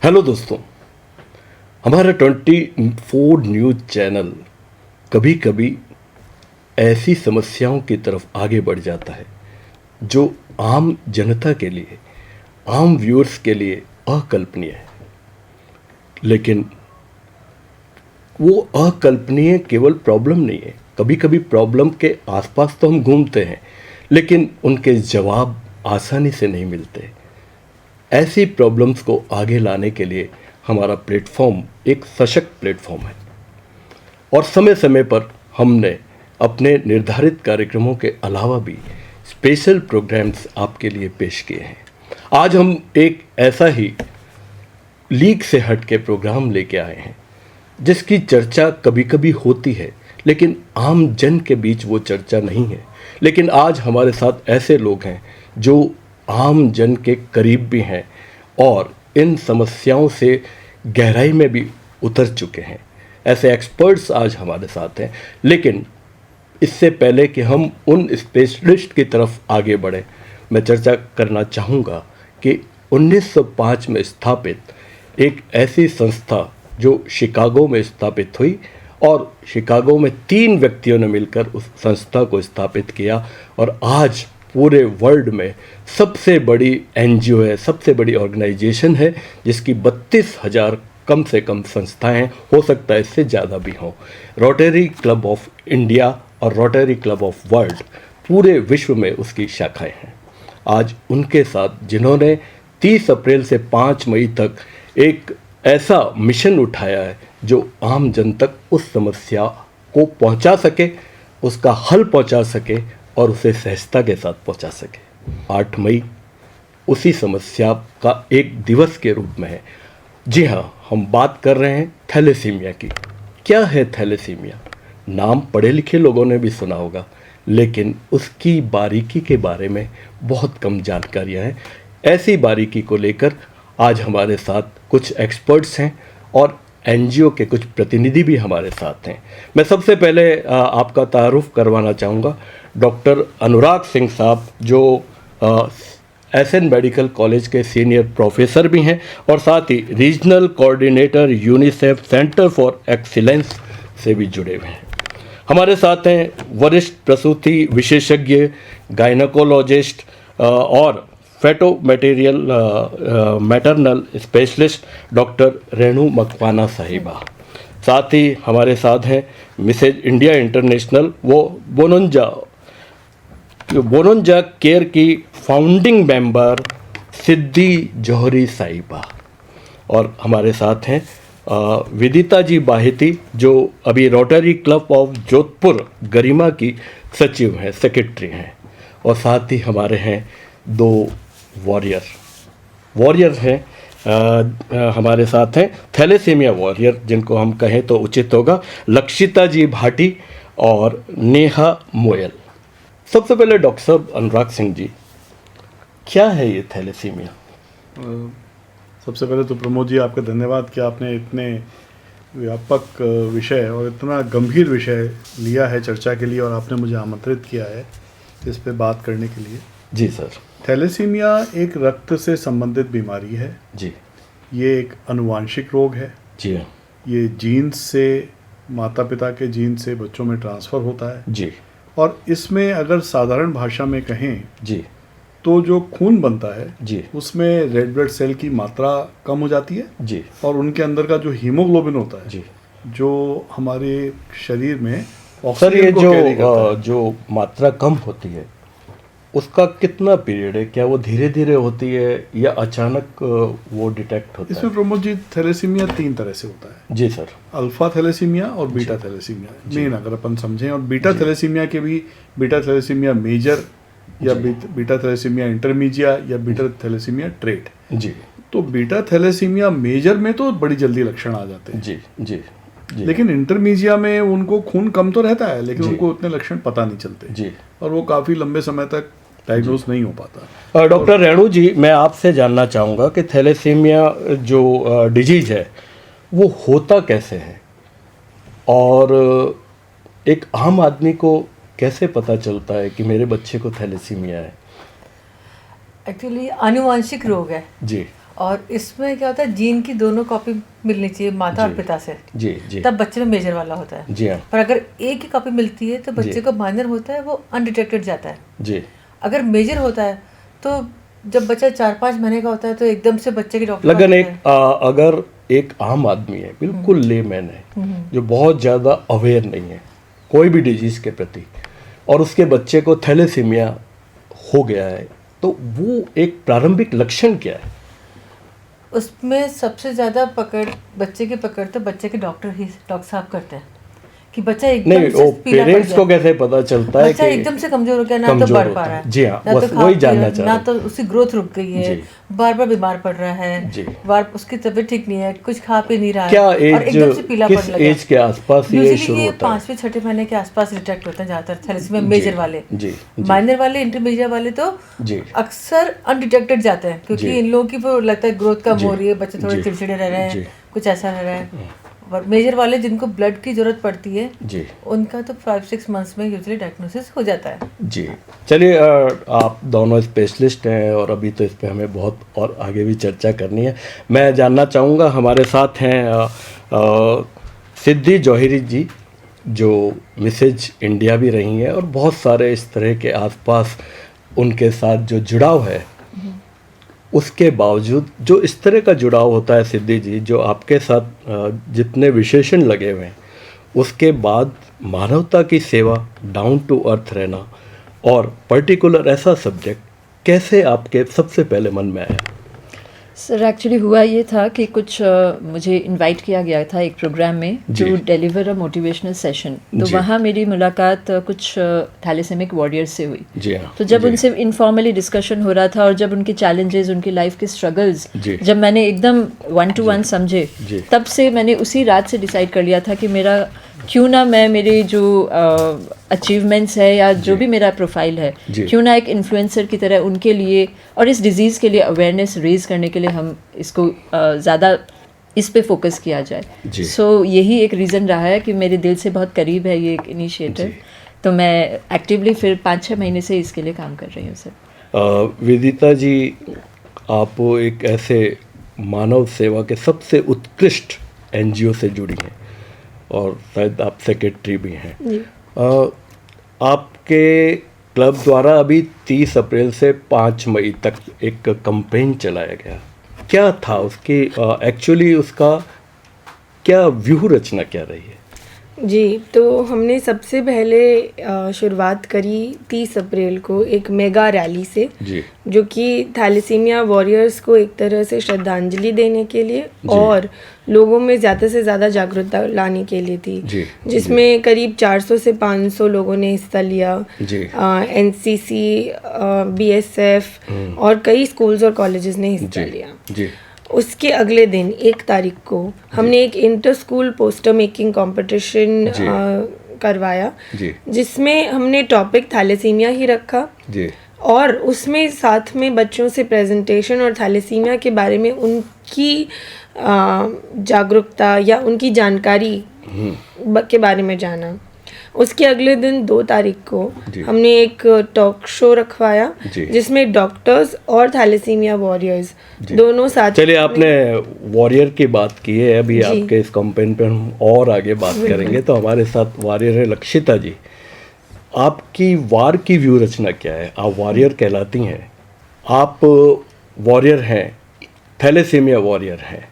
Hello दोस्तों, हमारा 24 news channel कभी कभी ऐसी समस्याओं की तरफ आगे बढ़ जाता है जो आम जनता के लिए, आम व्यूअर्स के लिए अकल्पनीय है। लेकिन वो अकल्पनीय केवल प्रॉब्लम नहीं है। कभी कभी प्रॉब्लम के आसपास तो हम घूमते हैं, लेकिन उनके जवाब आसानी से नहीं मिलते। ऐसी प्रॉब्लम्स को आगे लाने के लिए हमारा प्लेटफॉर्म एक सशक्त प्लेटफॉर्म है और समय समय पर हमने अपने निर्धारित कार्यक्रमों के अलावा भी स्पेशल प्रोग्राम्स आपके लिए पेश किए हैं। आज हम एक ऐसा ही लीग से हट के प्रोग्राम लेके आए हैं जिसकी चर्चा कभी कभी होती है, लेकिन आम जन के बीच वो चर्चा नहीं है। लेकिन आज हमारे साथ ऐसे लोग हैं जो आम जन के करीब भी हैं और इन समस्याओं से गहराई में भी उतर चुके हैं। ऐसे एक्सपर्ट्स आज हमारे साथ हैं। लेकिन इससे पहले कि हम उन स्पेशलिस्ट की तरफ आगे बढ़ें, मैं चर्चा करना चाहूँगा कि 1905 में स्थापित एक ऐसी संस्था जो शिकागो में स्थापित हुई और शिकागो में 3 व्यक्तियों ने मिलकर उस संस्था को स्थापित किया और आज पूरे वर्ल्ड में सबसे बड़ी एनजीओ है, सबसे बड़ी ऑर्गेनाइजेशन है जिसकी 32,000 कम से कम संस्थाएं हैं, हो सकता है इससे ज़्यादा भी हों। रोटरी क्लब ऑफ इंडिया और रोटरी क्लब ऑफ वर्ल्ड, पूरे विश्व में उसकी शाखाएं हैं। आज उनके साथ जिन्होंने 30 अप्रैल से 5 मई तक एक ऐसा मिशन उठाया है जो आम जन तक उस समस्या को पहुंचा सके, उसका हल पहुंचा सके और उसे सहजता के साथ पहुंचा सके। 8 मई उसी समस्या का एक दिवस के रूप में है। जी हाँ, हम बात कर रहे हैं थैलेसीमिया की। क्या है थैलेसीमिया? नाम पढ़े लिखे लोगों ने भी सुना होगा, लेकिन उसकी बारीकी के बारे में बहुत कम जानकारियाँ हैं। ऐसी बारीकी को लेकर आज हमारे साथ कुछ एक्सपर्ट्स हैं और एनजीओ के कुछ प्रतिनिधि भी हमारे साथ हैं। मैं सबसे पहले आपका तारुफ करवाना चाहूँगा डॉक्टर अनुराग सिंह साहब, जो एसएन मेडिकल कॉलेज के सीनियर प्रोफेसर भी हैं और साथ ही regional coordinator UNICEF centre for excellence से भी जुड़े हुए हैं। हमारे साथ हैं वरिष्ठ प्रसूति विशेषज्ञ, गायनकोलॉजिस्ट और feto material maternal specialist doctor Renu Makwana साहिबा। साथ ही हमारे साथ हैं मिसेज इंडिया इंटरनेशनल, वो बोनोंजा केयर की फाउंडिंग मेंबर सिद्धि जौहरी साहिबा। और हमारे साथ हैं विदिता जी बाहिती, जो अभी रोटरी क्लब ऑफ जोधपुर गरिमा की सचिव हैं, सेक्रेटरी हैं। और साथ ही हमारे हैं 2 वॉरियर हैं, हमारे साथ हैं थैलेसीमिया वॉरियर, जिनको हम कहें तो उचित होगा, लक्षिता जी भाटी और नेहा मोयल। सबसे पहले डॉक्टर साहब अनुराग सिंह जी, क्या है ये थैलेसीमिया? सबसे पहले तो प्रमोद जी, आपका धन्यवाद कि आपने इतने व्यापक विषय और इतना गंभीर विषय लिया है चर्चा के लिए और आपने मुझे आमंत्रित किया है इस पे बात करने के लिए। जी सर। थैलेसीमिया एक रक्त से संबंधित बीमारी है जी। ये एक अनुवांशिक रोग है जी। ये जीन्स से, माता पिता के जीन से बच्चों में ट्रांसफ़र होता है जी। और इसमें अगर साधारण भाषा में कहें जी तो जो खून बनता है जी उसमें रेड ब्लड सेल की मात्रा कम हो जाती है जी और उनके अंदर का जो हीमोग्लोबिन होता है जी, जो हमारे शरीर में सर ये ऑक्सीजन को कैरी करता है। जो मात्रा कम होती है उसका कितना पीरियड है? क्या वो धीरे धीरे होती है या अचानक वो डिटेक्ट होता है? इसमें प्रमोद जी, थैलेसीमिया 3 तरह से होता है। जी सर। अल्फा थैलेसीमिया और बीटा थैलेसीमिया मेन अगर अपन समझें, और बीटा थैलेसीमिया के भी बीटा थैलेसीमिया मेजर या बीटा थैलेसीमिया इंटरमीडिया या बीटा थैलेसीमिया ट्रेट। जी। तो बीटा थैलेसीमिया मेजर में तो बड़ी जल्दी लक्षण आ जाते हैं। जी जी जी। लेकिन इंटरमीडिया में उनको खून कम तो रहता है, लेकिन उनको उतने लक्षण पता नहीं चलते जी, और वो काफ़ी लंबे समय तक डायग्नोज नहीं हो पाता। डॉक्टर रेणु जी, मैं आपसे जानना चाहूँगा कि थैलेसीमिया जो डिजीज है वो होता कैसे है और एक आम आदमी को कैसे पता चलता है कि मेरे बच्चे को थैलेसीमिया है? एक्चुअली आनुवांशिक रोग है जी। और इसमें क्या होता है, जीन की दोनों कॉपी मिलनी चाहिए माता और जी। पिता से, जी जी तब बच्चे में मेजर वाला होता है। जी हाँ पर अगर एक ही कॉपी मिलती है तो बच्चे जी। को माइनर होता है, वो अनडिटेक्टेड जाता है। जी अगर मेजर होता है तो जब बच्चा 4-5 महीने का होता है तो एकदम से बच्चे के डॉक्टर लगन अगर एक आम आदमी है, बिल्कुल लेमैन है, जो बहुत ज़्यादा अवेयर नहीं है कोई भी डिजीज़ के प्रति, और उसके बच्चे को थैलेसीमिया हो गया है, तो वो एक प्रारंभिक लक्षण क्या है? उसमें सबसे ज़्यादा पकड़ बच्चे की पकड़ तो बच्चे के डॉक्टर साहब करते हैं कि बच्चा एकदम नहीं, से वो पीला पड़ पेरेंट्स गया, को कैसे पता चलता है बच्चा कि एकदम से कमजोर हो गया, ना तो कमजोर बढ़ होता पा रहा है? है, जी हाँ, ना बस तो वही खा जानना पी चाह ना रहा हूँ। तो उसकी ग्रोथ रुक गई है, जी। बार बार बीमार पड़ रहा है, जी। बार उसकी तबीयत ठीक नहीं है, कुछ खा पी नहीं रहा है क्या और एज, एकदम से पीला किस पड़ने लगा। एज के आसपास ये यूजुअली शुरू ये होता है? 5वें-6ठे महीने के आसपास डिटेक्ट होते हैं ज़्यादातर थैलेसीमिया जी, मेजर वाले। जी, जी। माइनर वाले, इंटरमीडिएट वाले तो जी अक्सर अनडिटेक्टेड जाते हैं, क्योंकि जी। इन लोगों की वो लगता है ग्रोथ कम जी, हो रही है, बच्चे थोड़े जी, चिड़चिड़े रह रहे जी। हैं, कुछ ऐसा रह रहा है। और मेजर वाले जिनको ब्लड की ज़रूरत पड़ती है, जी उनका तो 5-6 मंथ्स में यूजुअली डायग्नोसिस हो जाता है। जी। चलिए, आप दोनों स्पेशलिस्ट हैं और अभी तो इस पे हमें बहुत और आगे भी चर्चा करनी है। मैं जानना चाहूँगा, हमारे साथ हैं सिद्धि जौहरी जी, जो मिसेज इंडिया भी रही हैं और बहुत सारे इस तरह के आसपास उनके साथ जो जुड़ाव है, उसके बावजूद जो इस तरह का जुड़ाव होता है सिद्धि जी, जो आपके साथ जितने विशेषण लगे हुए हैं, उसके बाद मानवता की सेवा, डाउन टू अर्थ रहना और पर्टिकुलर ऐसा सब्जेक्ट कैसे आपके सबसे पहले मन में आया? सर एक्चुअली हुआ ये था कि कुछ मुझे इनवाइट किया गया था एक प्रोग्राम में जी। To deliver a motivational session, तो जी। वहाँ मेरी मुलाकात कुछ थैलेसेमिक वॉरियर्स से हुई। जी हाँ। तो जब जी। उनसे इनफॉर्मली डिस्कशन हो रहा था और जब उनके चैलेंजेस, उनकी लाइफ के स्ट्रगल्स जी। जब मैंने एकदम 1-to-1 समझे, जी। तब से मैंने उसी रात से डिसाइड कर लिया था कि मेरा क्यों ना मैं मेरे जो अचीवमेंट्स है या जो भी मेरा प्रोफाइल है, जी। क्यों ना एक इन्फ्लुएंसर की तरह उनके लिए और इस डिजीज़ के लिए अवेयरनेस रेज करने के लिए हम इसको ज़्यादा इस पे फोकस किया जाए। जी। सो यही एक रीज़न रहा है कि मेरे दिल से बहुत करीब है ये एक इनिशिएटिव, जी। तो मैं एक्टिवली फिर 5-6 महीने से इसके लिए काम कर रही हूँ सर। विदिता जी, आप एक ऐसे मानव सेवा के सबसे उत्कृष्ट एनजीओ से जुड़ी हैं और शायद आप सेक्रेटरी भी हैं। आपके क्लब द्वारा अभी 30 अप्रैल से 5 मई तक एक कैंपेन चलाया गया, क्या था उसकी एक्चुअली उसका क्या व्यूह रचना क्या रही है? जी, तो हमने सबसे पहले शुरुआत करी 30 अप्रैल को एक मेगा रैली से, जी जो कि थैलेसीमिया वॉरियर्स को एक तरह से श्रद्धांजलि देने के लिए और लोगों में ज़्यादा से ज़्यादा जागरूकता लाने के लिए थी, जी, जिसमें करीब 400 से 500 लोगों ने हिस्सा लिया। जी एनसीसी, बीएसएफ और कई स्कूल्स और कॉलेजेस ने हिस्सा लिया। जी उसके अगले दिन 1 तारीख को हमने एक inter school poster making competition जी। करवाया, जी जिसमें हमने टॉपिक थैलेसीमिया ही रखा जी और उसमें साथ में बच्चों से प्रेजेंटेशन और थैलेसीमिया के बारे में उनकी जागरूकता या उनकी जानकारी के बारे में जाना। उसके अगले दिन 2 तारीख को जी। हमने एक टॉक शो रखवाया, जी। जिसमें डॉक्टर्स और थैलेसीमिया वॉरियर्स दोनों साथ। चलिए, आपने वॉरियर की बात की है, अभी जी। आपके इस कैंपेन पे हम और आगे बात करेंगे। तो हमारे साथ वॉरियर है लक्षिता जी। आपकी वार की व्यू रचना क्या है? आप वॉरियर कहलाती हैं, आप वॉरियर हैं, थैलेसीमिया वॉरियर हैं,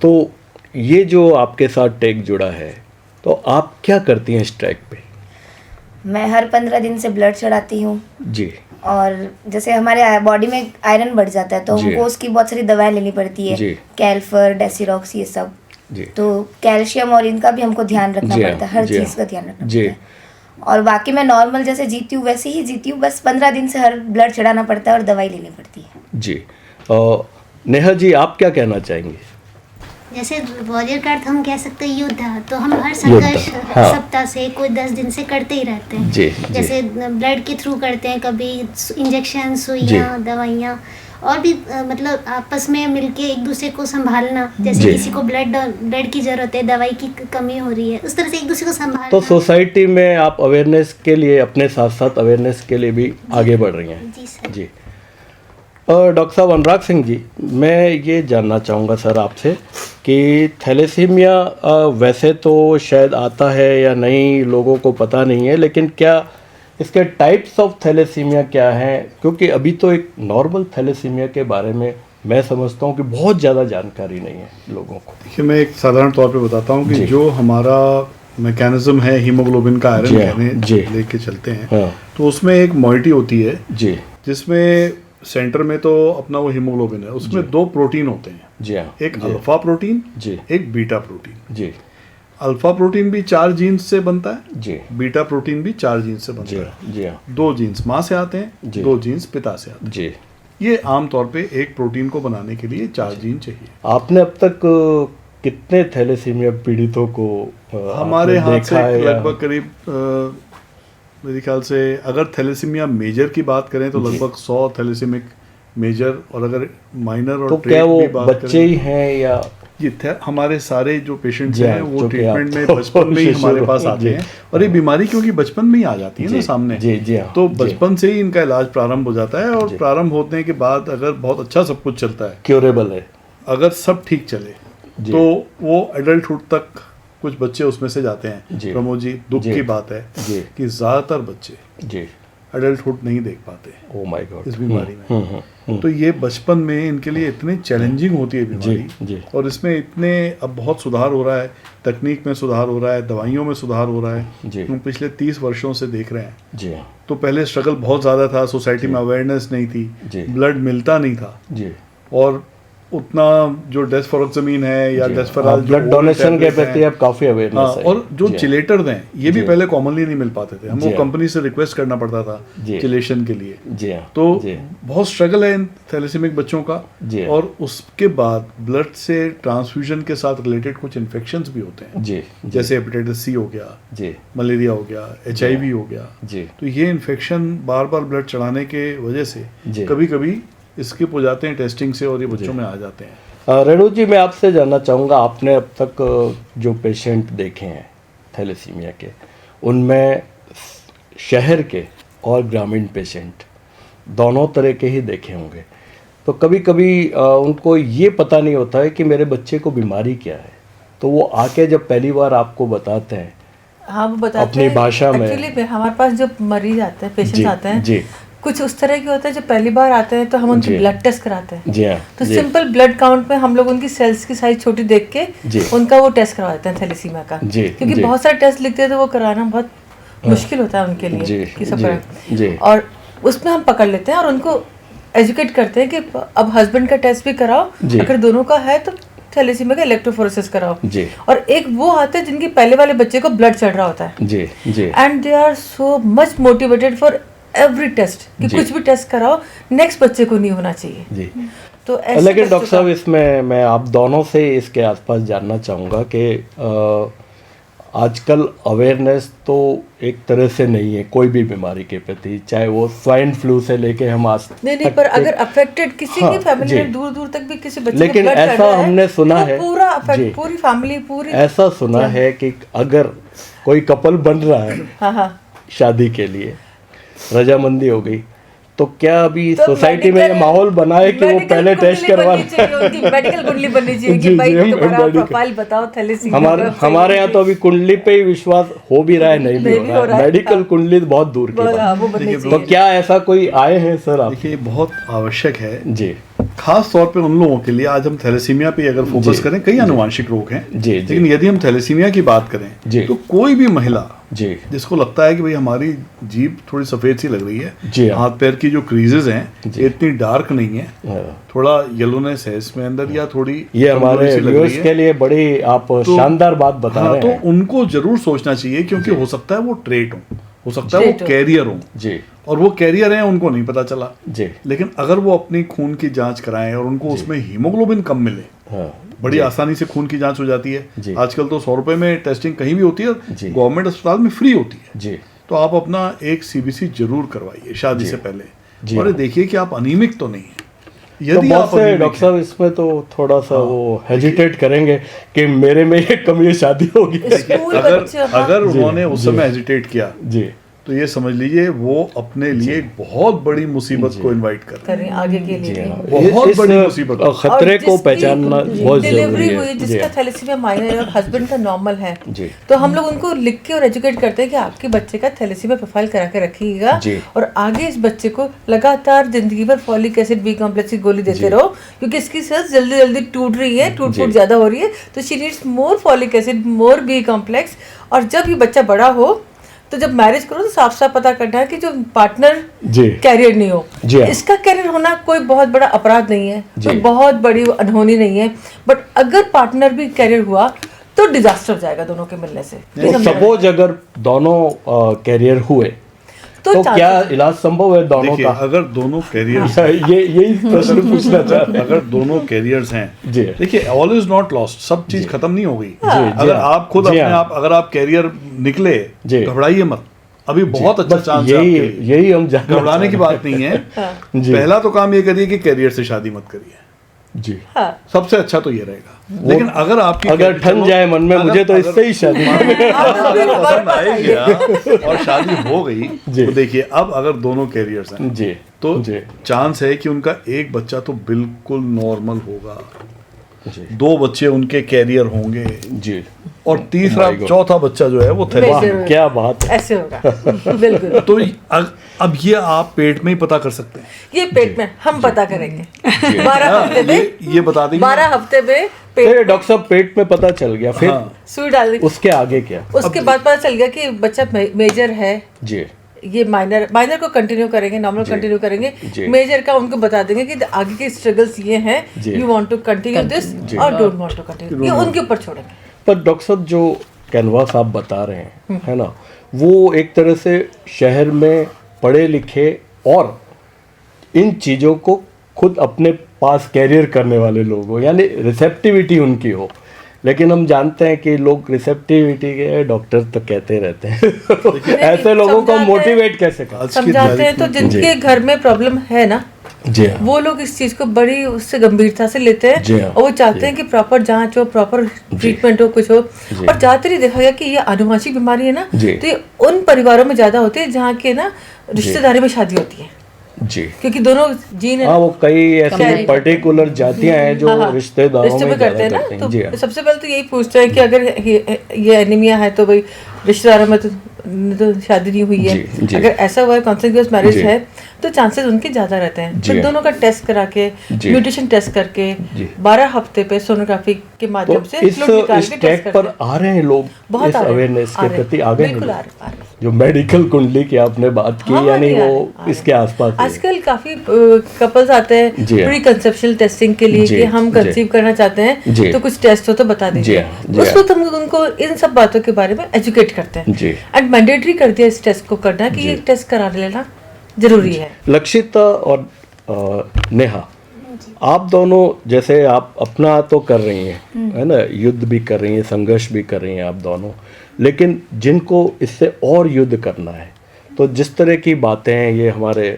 तो ये जो आपके साथ टेक जुड़ा है, तो आप क्या करती हैं इस ट्रैक पे? मैं हर 15 दिन से ब्लड चढ़ाती हूँ जी और जैसे हमारे बॉडी में आयरन बढ़ जाता है तो जी। हमको उसकी बहुत सारी दवाएं लेनी पड़ती जी। है, कैल्फर, डेसिरॉक्स, ये सब। जी तो कैल्शियम और इनका भी हमको ध्यान रखना जी पड़ता है, हर जी चीज़ का ध्यान रखना जी। पड़ता है। और बाकी मैं नॉर्मल जैसे जीती हूँ वैसे ही जीती हूँ, बस 15 दिन से हर ब्लड चढ़ाना पड़ता है और दवाई लेनी पड़ती है। जी नेहा जी, आप क्या कहना चाहेंगे? जैसे वॉरियर का अर्थ हम कह सकते हैं योद्धा, तो हम हर योद्धा, संघर्ष हाँ। सप्ताह से कोई 10 दिन से करते ही रहते हैं। जी, जी। जैसे ब्लड के थ्रू करते हैं, कभी इंजेक्शन, सुइयाँ, दवाइयाँ, और भी मतलब आपस में मिलके एक दूसरे को संभालना। जैसे जी। किसी को ब्लड की जरूरत है, दवाई की कमी हो रही है, उस तरह से एक दूसरे को संभालना। तो सोसाइटी में आप अवेयरनेस के लिए, अपने साथ साथ अवेयरनेस के लिए भी आगे बढ़ रही हैं। जी सर। जी डॉक्टर साहब अनुराग सिंह जी, मैं ये जानना चाहूँगा सर आपसे कि थैलेसीमिया वैसे तो शायद आता है या नहीं लोगों को पता नहीं है, लेकिन क्या इसके टाइप्स ऑफ थैलेसीमिया क्या हैं? क्योंकि अभी तो एक नॉर्मल थैलेसीमिया के बारे में मैं समझता हूँ कि बहुत ज़्यादा जानकारी नहीं है लोगों को। देखिए, मैं एक साधारण तौर पे बताता हूँ कि जी। जो हमारा मैकेनिज्म है हीमोग्लोबिन का आयरन जी, कहने जी। लेके चलते हैं, हाँ। तो उसमें एक मॉइटी होती है जी जिसमें सेंटर में तो अपना वो हीमोग्लोबिन है, उसमें दो प्रोटीन होते हैं, जी हाँ एक जी, अल्फा प्रोटीन, जी एक बीटा प्रोटीन। जी अल्फा प्रोटीन भी 4 जीन्स से बनता है, जी बीटा प्रोटीन भी 4 जीन्स से बनता जी है। जी हाँ 2 जीन्स माँ से आते हैं, जी। 2 जीन्स पिता से आते जी। हैं। ये आमतौर पे एक प्रोटीन को बनाने के लिए 4 जीन चाहिए। आपने अब तक कितने थैलेसीमिया पीड़ितों को हमारे आपने हाथ से देखा है या- लगभग करीब मेरे ख्याल से अगर थैलेसीमिया मेजर की बात करें तो लगभग 100 थैलेसीमिक मेजर, और अगर माइनर और तो ट्रेट क्या वो की बात बच्चे करें, ही हैं या ये हमारे सारे जो पेशेंट्स जी हाँ, हैं वो जो कि ट्रीटमेंट में आप बचपन में ही शिशु हमारे को- पास आते जी। हैं, और ये बीमारी क्योंकि बचपन में ही आ जाती है ना जी, सामने, जी, जी हाँ, तो जी। बचपन से ही इनका इलाज प्रारंभ हो जाता है, और जी। प्रारंभ होने के बाद अगर बहुत अच्छा सब कुछ चलता है, क्योरेबल है? अगर सब ठीक चले जी। तो वो एडल्टहुड तक कुछ बच्चे उसमें से जाते हैं। जी। प्रमोद जी, दुख जी। की बात है जी कि ज़्यादातर बच्चे जी एडल्टहुड नहीं देख पाते ओ माय गॉड इस बीमारी में। तो ये बचपन में इनके लिए इतनी चैलेंजिंग होती है बीमारी, जी। और इसमें इतने अब बहुत सुधार हो रहा है, तकनीक में सुधार हो रहा है, दवाइयों में सुधार हो रहा है, जी। हम पिछले 30 वर्षों से देख रहे हैं। जी हाँ तो पहले स्ट्रगल बहुत ज़्यादा था, सोसाइटी में अवेयरनेस नहीं थी, जी। ब्लड मिलता नहीं था, जी और उतना जो डेस्फोरोक्सामिन है या जी। डेस्फेराल हाँ, ब्लड डोनेशन के प्रति अब काफ़ी हाँ, अवेयरनेस है। और जो जी। चिलेटर्स हैं ये भी जी। पहले कॉमनली नहीं मिल पाते थे, हमको जी हाँ। कंपनी से रिक्वेस्ट करना पड़ता था जी। चिलेशन के लिए। जी हाँ तो जी बहुत स्ट्रगल है इन थैलेसीमिक बच्चों का, जी। और उसके बाद ब्लड से ट्रांसफ्यूजन के साथ रिलेटेड कुछ इन्फेक्शंस भी होते हैं, जी जैसे हेपेटाइटिस सी हो गया, जी मलेरिया हो गया, HIV हो गया। जी तो ये इन्फेक्शन बार बार ब्लड चढ़ाने के वजह से जी। कभी कभी स्किप हो जाते हैं टेस्टिंग से, और ये बच्चों में आ जाते हैं। रेणु जी, मैं आपसे जानना चाहूँगा, आपने अब तक जो पेशेंट देखे हैं थैलेसीमिया के, उनमें शहर के और ग्रामीण पेशेंट दोनों तरह के ही देखे होंगे, तो कभी कभी उनको ये पता नहीं होता है कि मेरे बच्चे को बीमारी क्या है, तो वो आके जब पहली बार आपको बताते हैं हाँ, वो बताते अपनी हैं। भाषा में। एक्चुअली हमारे पास जो मरीज आते हैं, जी, पेशेंट्स आते हैं, जी। कुछ उस तरह के होते हैं जो पहली बार आते हैं, तो हम उनकी जी। ब्लड टेस्ट कराते हैं। जी हाँ तो जी सिंपल ब्लड काउंट में हम लोग उनकी सेल्स की साइज छोटी देख के जी। उनका वो टेस्ट करवाते हैं थैलेसीमिया का, जी, क्योंकि जी। बहुत सारे टेस्ट लिखते हैं तो वो कराना बहुत मुश्किल होता है उनके जी, लिए कि सब जी, करें। जी। और उसमें हम पकड़ लेते हैं और उनको एजुकेट करते हैं कि अब हस्बैंड का टेस्ट भी कराओ, जी। अगर दोनों का है तो थैलेसीमिया का इलेक्ट्रोफोरेसिस कराओ। जी। और एक वो आते हैं जिनके पहले वाले बच्चे को ब्लड चढ़ रहा होता है, जी जी and they are so much motivated for every test कि जी। कुछ भी टेस्ट कराओ, नेक्स्ट बच्चे को नहीं होना चाहिए। जी। तो ऐसे लेकिन बच्चों डॉक्टर साहब, का- इसमें मैं आप दोनों से इसके आसपास जानना चाहूँगा कि आजकल अवेयरनेस तो एक तरह से नहीं है कोई भी बीमारी के प्रति, चाहे वो स्वाइन फ्लू से लेके हम आज नहीं तक पर के- अगर अफेक्टेड किसी हाँ, की फैमिली जी। में दूर दूर तक भी किसी बच्चे लेकिन को blood चढ़ ऐसा रहा है, हमने सुना तो है, पूरा जी। अफेक्ट पूरी फैमिली पूरी। ऐसा सुना है कि अगर कोई कपल बन रहा है हाँ हाँ, शादी के लिए, रजामंदी हो गई, तो क्या अभी तो सोसाइटी में ये medical- माहौल बना है कि वो medical पहले टेस्ट कुंडली करवा बननी चाहिए, उनकी मेडिकल कुंडली बननी चाहिए जी, कि भाई जी, हम तुम्हारा medical- प्रोफाइल बताओ थैलेसीमिया हमारे का, सही हमारे यहाँ है। तो अभी कुंडली पे ही विश्वास हो भी रहा है, नहीं भी हो रहा है, मेडिकल हाँ। कुंडली तो बहुत दूर की हाँ, बात। वो बननी देखिए, तो चाहिए। क्या ऐसा कोई आए हैं सर आप? देखिए, बहुत आवश्यक है, जी खास तौर पे उन लोगों के लिए। आज हम थैलेसीमिया पे अगर फोकस जी, करें, कई आनुवांशिक रोग हैं, जी, जी। लेकिन यदि हम थैलेसीमिया की बात करें जी। तो कोई भी महिला जी जिसको लगता है कि भाई हमारी जीभ थोड़ी सफेद सी लग रही है, जी हाँ। हाथ पैर की जो क्रीजेज हैं जी। ये इतनी डार्क नहीं है, हाँ। थोड़ा येलोनेस है इसमें अंदर, या थोड़ी ये कमजोरी हमारे सी लग रही व्यूअर्स है, के लिए बड़ी आप शानदार बात बता हाँ, रहे तो हैं। उनको जरूर सोचना चाहिए, क्योंकि हो सकता है वो ट्रेट हो सकता है Trait वो हो। कैरियर हो, जी और वो कैरियर हैं उनको नहीं पता चला। जी लेकिन अगर वो अपनी खून की जांच कराएं और उनको उसमें हीमोग्लोबिन कम मिले, हाँ बड़ी आसानी से खून की जांच हो जाती है। जी। आजकल तो 100 रुपए में टेस्टिंग कहीं भी होती है, जी। गवर्नमेंट अस्पताल में फ्री होती है। जी तो आप अपना एक CBC जरूर करवाइए शादी से पहले, जी। और ये देखिए कि आप अनीमिक तो नहीं है। तो यदि बहुत आप से अनीमिक डॉक्टर हैं, साहब इसमें तो थोड़ा सा वो हेजिटेट करेंगे कि मेरे में ये कमी है, शादी होगी। स्कूल अगर बच्चे, हाँ। अगर जी, उन्होंने उस जी। समय हेजिटेट किया जी तो ये समझ लीजिए वो अपने लिए एक बहुत बड़ी मुसीबत को इनवाइट कर रहे हैं। करें आगे के लिए भी। बहुत इस बड़ी मुसीबत। खतरे और को जिसकी पहचानना बहुत जरूरी डिलीवरी है। हुई जिसका थैलेसीमिया माइनर है और हस्बैंड का नॉर्मल है, जी। तो हम लोग उनको लिख के और एजुकेट करते हैं कि आपके बच्चे का थैलेसीमिया प्रोफाइल करा के रखिएगा जी। और आगे इस बच्चे को लगातार जिंदगी भर फॉलिक एसिड बी कॉम्प्लेक्स की गोली देते रहो, क्योंकि इसकी सेल्स जल्दी जल्दी टूट रही है, टूट फूट ज्यादा हो रही है, तो she needs more folic acid, more B complex. और जब ये बच्चा बड़ा हो तो जब मैरिज करो तो साफ साफ पता करना है कि जो पार्टनर जी। कैरियर नहीं हो। जी हाँ। इसका कैरियर होना कोई बहुत बड़ा अपराध नहीं है, जी। कोई बहुत बड़ी अनहोनी नहीं है, बट अगर पार्टनर भी कैरियर हुआ तो डिजास्टर हो जाएगा दोनों के मिलने से। तो सपोज अगर दोनों कैरियर हुए तो chances- क्या इलाज संभव है दोनों देखिए का? अगर दोनों कैरियर्स ये यही प्रश्न पूछना था। अगर दोनों कैरियर्स हैं, जी। देखिए ऑल इज नॉट लॉस्ट, सब चीज खत्म नहीं हो गई। जी, अगर हाँ। आप खुद जी, अपने हाँ। आप अगर आप कैरियर निकले, जी। घबराइए मत, अभी बहुत अच्छा बस चांस है आपके यही लिए। यही हम जानना घबराने की बात नहीं है। जी। पहला तो काम ये करिए कि कैरियर से शादी मत करिए, जी। हाँ। सबसे अच्छा तो ये रहेगा। लेकिन अगर आपकी अगर ठन जाए मन में मुझे तो इससे ही शादी अगर पसंद आ ही गया और शादी हो गई, जी। तो देखिए अब अगर दोनों कैरियर्स हैं जी तो जी चांस है कि उनका एक बच्चा तो बिल्कुल नॉर्मल होगा, जी 2 बच्चे उनके कैरियर होंगे जी। और तीसरा My God. चौथा बच्चा जो है वो Major थैलेसीमिया। होगा। क्या बात है। ऐसे होगा बिल्कुल। तो अब ये आप पेट में ही पता कर सकते हैं। ये पेट में हम पता करेंगे 12 हफ्ते में, ये बता देंगे 12 हफ्ते में फिर पेट डॉक्टर साहब पेट में पता चल गया, फिर हाँ। सुई डाल दी, उसके आगे क्या? उसके बाद पता चल गया कि बच्चा मेजर है, जी ये माइनर को कंटिन्यू करेंगे, नॉर्मल कंटिन्यू करेंगे, जी। मेजर का उनको बता देंगे कि आगे के स्ट्रगल्स ये हैं, जी। You want to continue this जी। और डोंट वांट टू कंटिन्यू, ये उनके ऊपर छोड़ेंगे। पर डॉक्टर साहब जो कैनवास आप बता रहे हैं है ना, वो एक तरह से शहर में पढ़े लिखे और इन चीज़ों को खुद अपने पास कैरियर करने वाले लोग हो, यानी रिसेप्टिविटी उनकी हो। लेकिन हम जानते हैं कि लोग रिसेप्टिविटी के डॉक्टर तो कहते रहते हैं ऐसे लोगों को समझाते हैं। मोटिवेट कैसे करें? आज की समझाते हैं तारीख तो में जिनके घर में प्रॉब्लम है ना, जी हाँ। वो लोग इस चीज को बड़ी उससे गंभीरता से लेते जी हैं हाँ, और वो चाहते हैं कि प्रॉपर जांच हो, प्रॉपर ट्रीटमेंट हो, कुछ हो। और ज्यादातर ये देखा गया कि ये आनुवंशिक बीमारी है ना, जी। तो ये उन परिवारों में ज्यादा होती है जहाँ के ना रिश्तेदारी में शादी होती है, जी क्योंकि दोनों जीन हाँ, वो कई ऐसे Carry पर्टिकुलर जातियां हैं जो हाँ, रिश्तेदारों रिश्ते में में करते हैं ज़्यादा ना, करते हैं। जी हाँ। तो सबसे पहले तो यही पूछते हैं कि अगर ये एनीमिया है तो भाई रिश्तेदारों में तो शादी नहीं हुई है। जी, जी। अगर ऐसा हुआ है कॉन्सेक्यूस मैरिज जी। है तो चांसेस उनके ज्यादा रहते हैं। जी। फिर दोनों का टेस्ट करा के, जी। म्यूटेशन टेस्ट करके, जी। 12 हफ्ते पे सोनोग्राफी के तो माध्यम से इस फ्लूइड निकाल के ट्रैक टेस्ट पर करते हैं। आ रहे हैं लोग, बहुत इस आ रहे हैं, अवेयरनेस आ के रहे हैं। प्रति आ गए हैं बिल्कुल लोग। आ रहे हैं। जो मेडिकल कुंडली की आपने बात की, हाँ, यानी नहीं आ रहे, वो आ रहे। इसके आसपास ही है। आजकल काफी कपल्स आते हैं जी हाँ। प्री कंसेप्शनल टेस्टिंग के लिए जी, कि हम जी। कंसीव करना चाहते जी। हैं, तो कुछ टेस्ट हो तो बता जी दीजिए। हाँ, जी उस हाँ। वक्त हम उनको इन सब बातों के बारे में एजुकेट करते हैं जी। एंड मैंडेटरी कर दिया इस टेस्ट को करना कि जी। ये टेस्ट करा लेना जरूरी है। लक्षिता और नेहा, आप दोनों जैसे आप अपना तो कर रही हैं है ना, युद्ध भी कर रही हैं, संघर्ष भी कर रही हैं आप दोनों, लेकिन जिनको इससे और युद्ध करना है, तो जिस तरह की बातें हैं, ये हमारे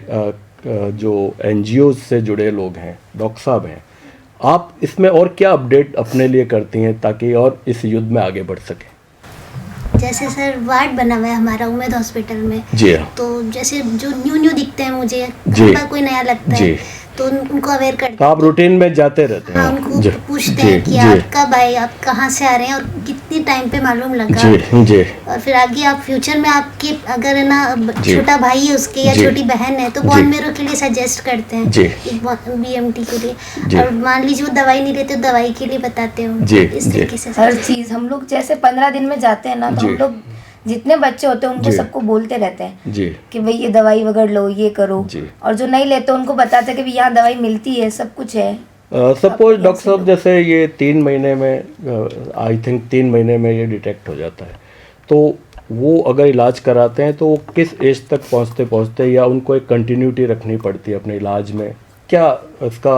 जो NGOs से जुड़े लोग हैं, डॉक्टर साहब हैं, आप इसमें और क्या अपडेट अपने लिए करती हैं ताकि और इस युद्ध में आगे बढ़ सकें? जैसे सर वार्ड बना हुआ है हमारा उमेद हॉस्पिटल में, जी हाँ। तो जैसे जो न्यू दिखते हैं मुझे, जी। थोड़ा कोई नया लगता जी। है तो उनको अवेयर करते तो आप रूटीन में जाते रहते हैं? हाँ, उनको जी, पूछते जी, हैं कि जी, आप कब आए, आप कहाँ से आ रहे हैं और कितने टाइम पे मालूम लगा। जी जी और फिर आगे आप फ्यूचर में आपके अगर है ना जी। छोटा भाई है उसके या जी। छोटी बहन है तो जी। बॉन मेरो के लिए सजेस्ट करते हैं, जी। BMT के जी। लिए। और मान लीजिए वो दवाई नहीं लेते तो दवाई के लिए बताते हो। जी, इस जी। तरीके से हर चीज हम लोग जैसे 15 दिन में जाते हैं ना, तो जी। हम लोग जितने बच्चे होते हैं उनको जी। सबको बोलते रहते हैं जी कि भाई ये दवाई वगैरह लो, ये करो। जी। और जो नहीं लेते उनको बताते हैं कि भाई यहाँ दवाई मिलती है, सब कुछ है। सपोज डॉक्टर साहब जैसे ये 3 महीने में, आई थिंक 3 महीने में ये डिटेक्ट हो जाता है, तो वो अगर इलाज कराते हैं तो वो किस एज तक पहुंचते पहुंचते, या उनको एक कंटिन्यूटी रखनी पड़ती है अपने इलाज में, क्या इसका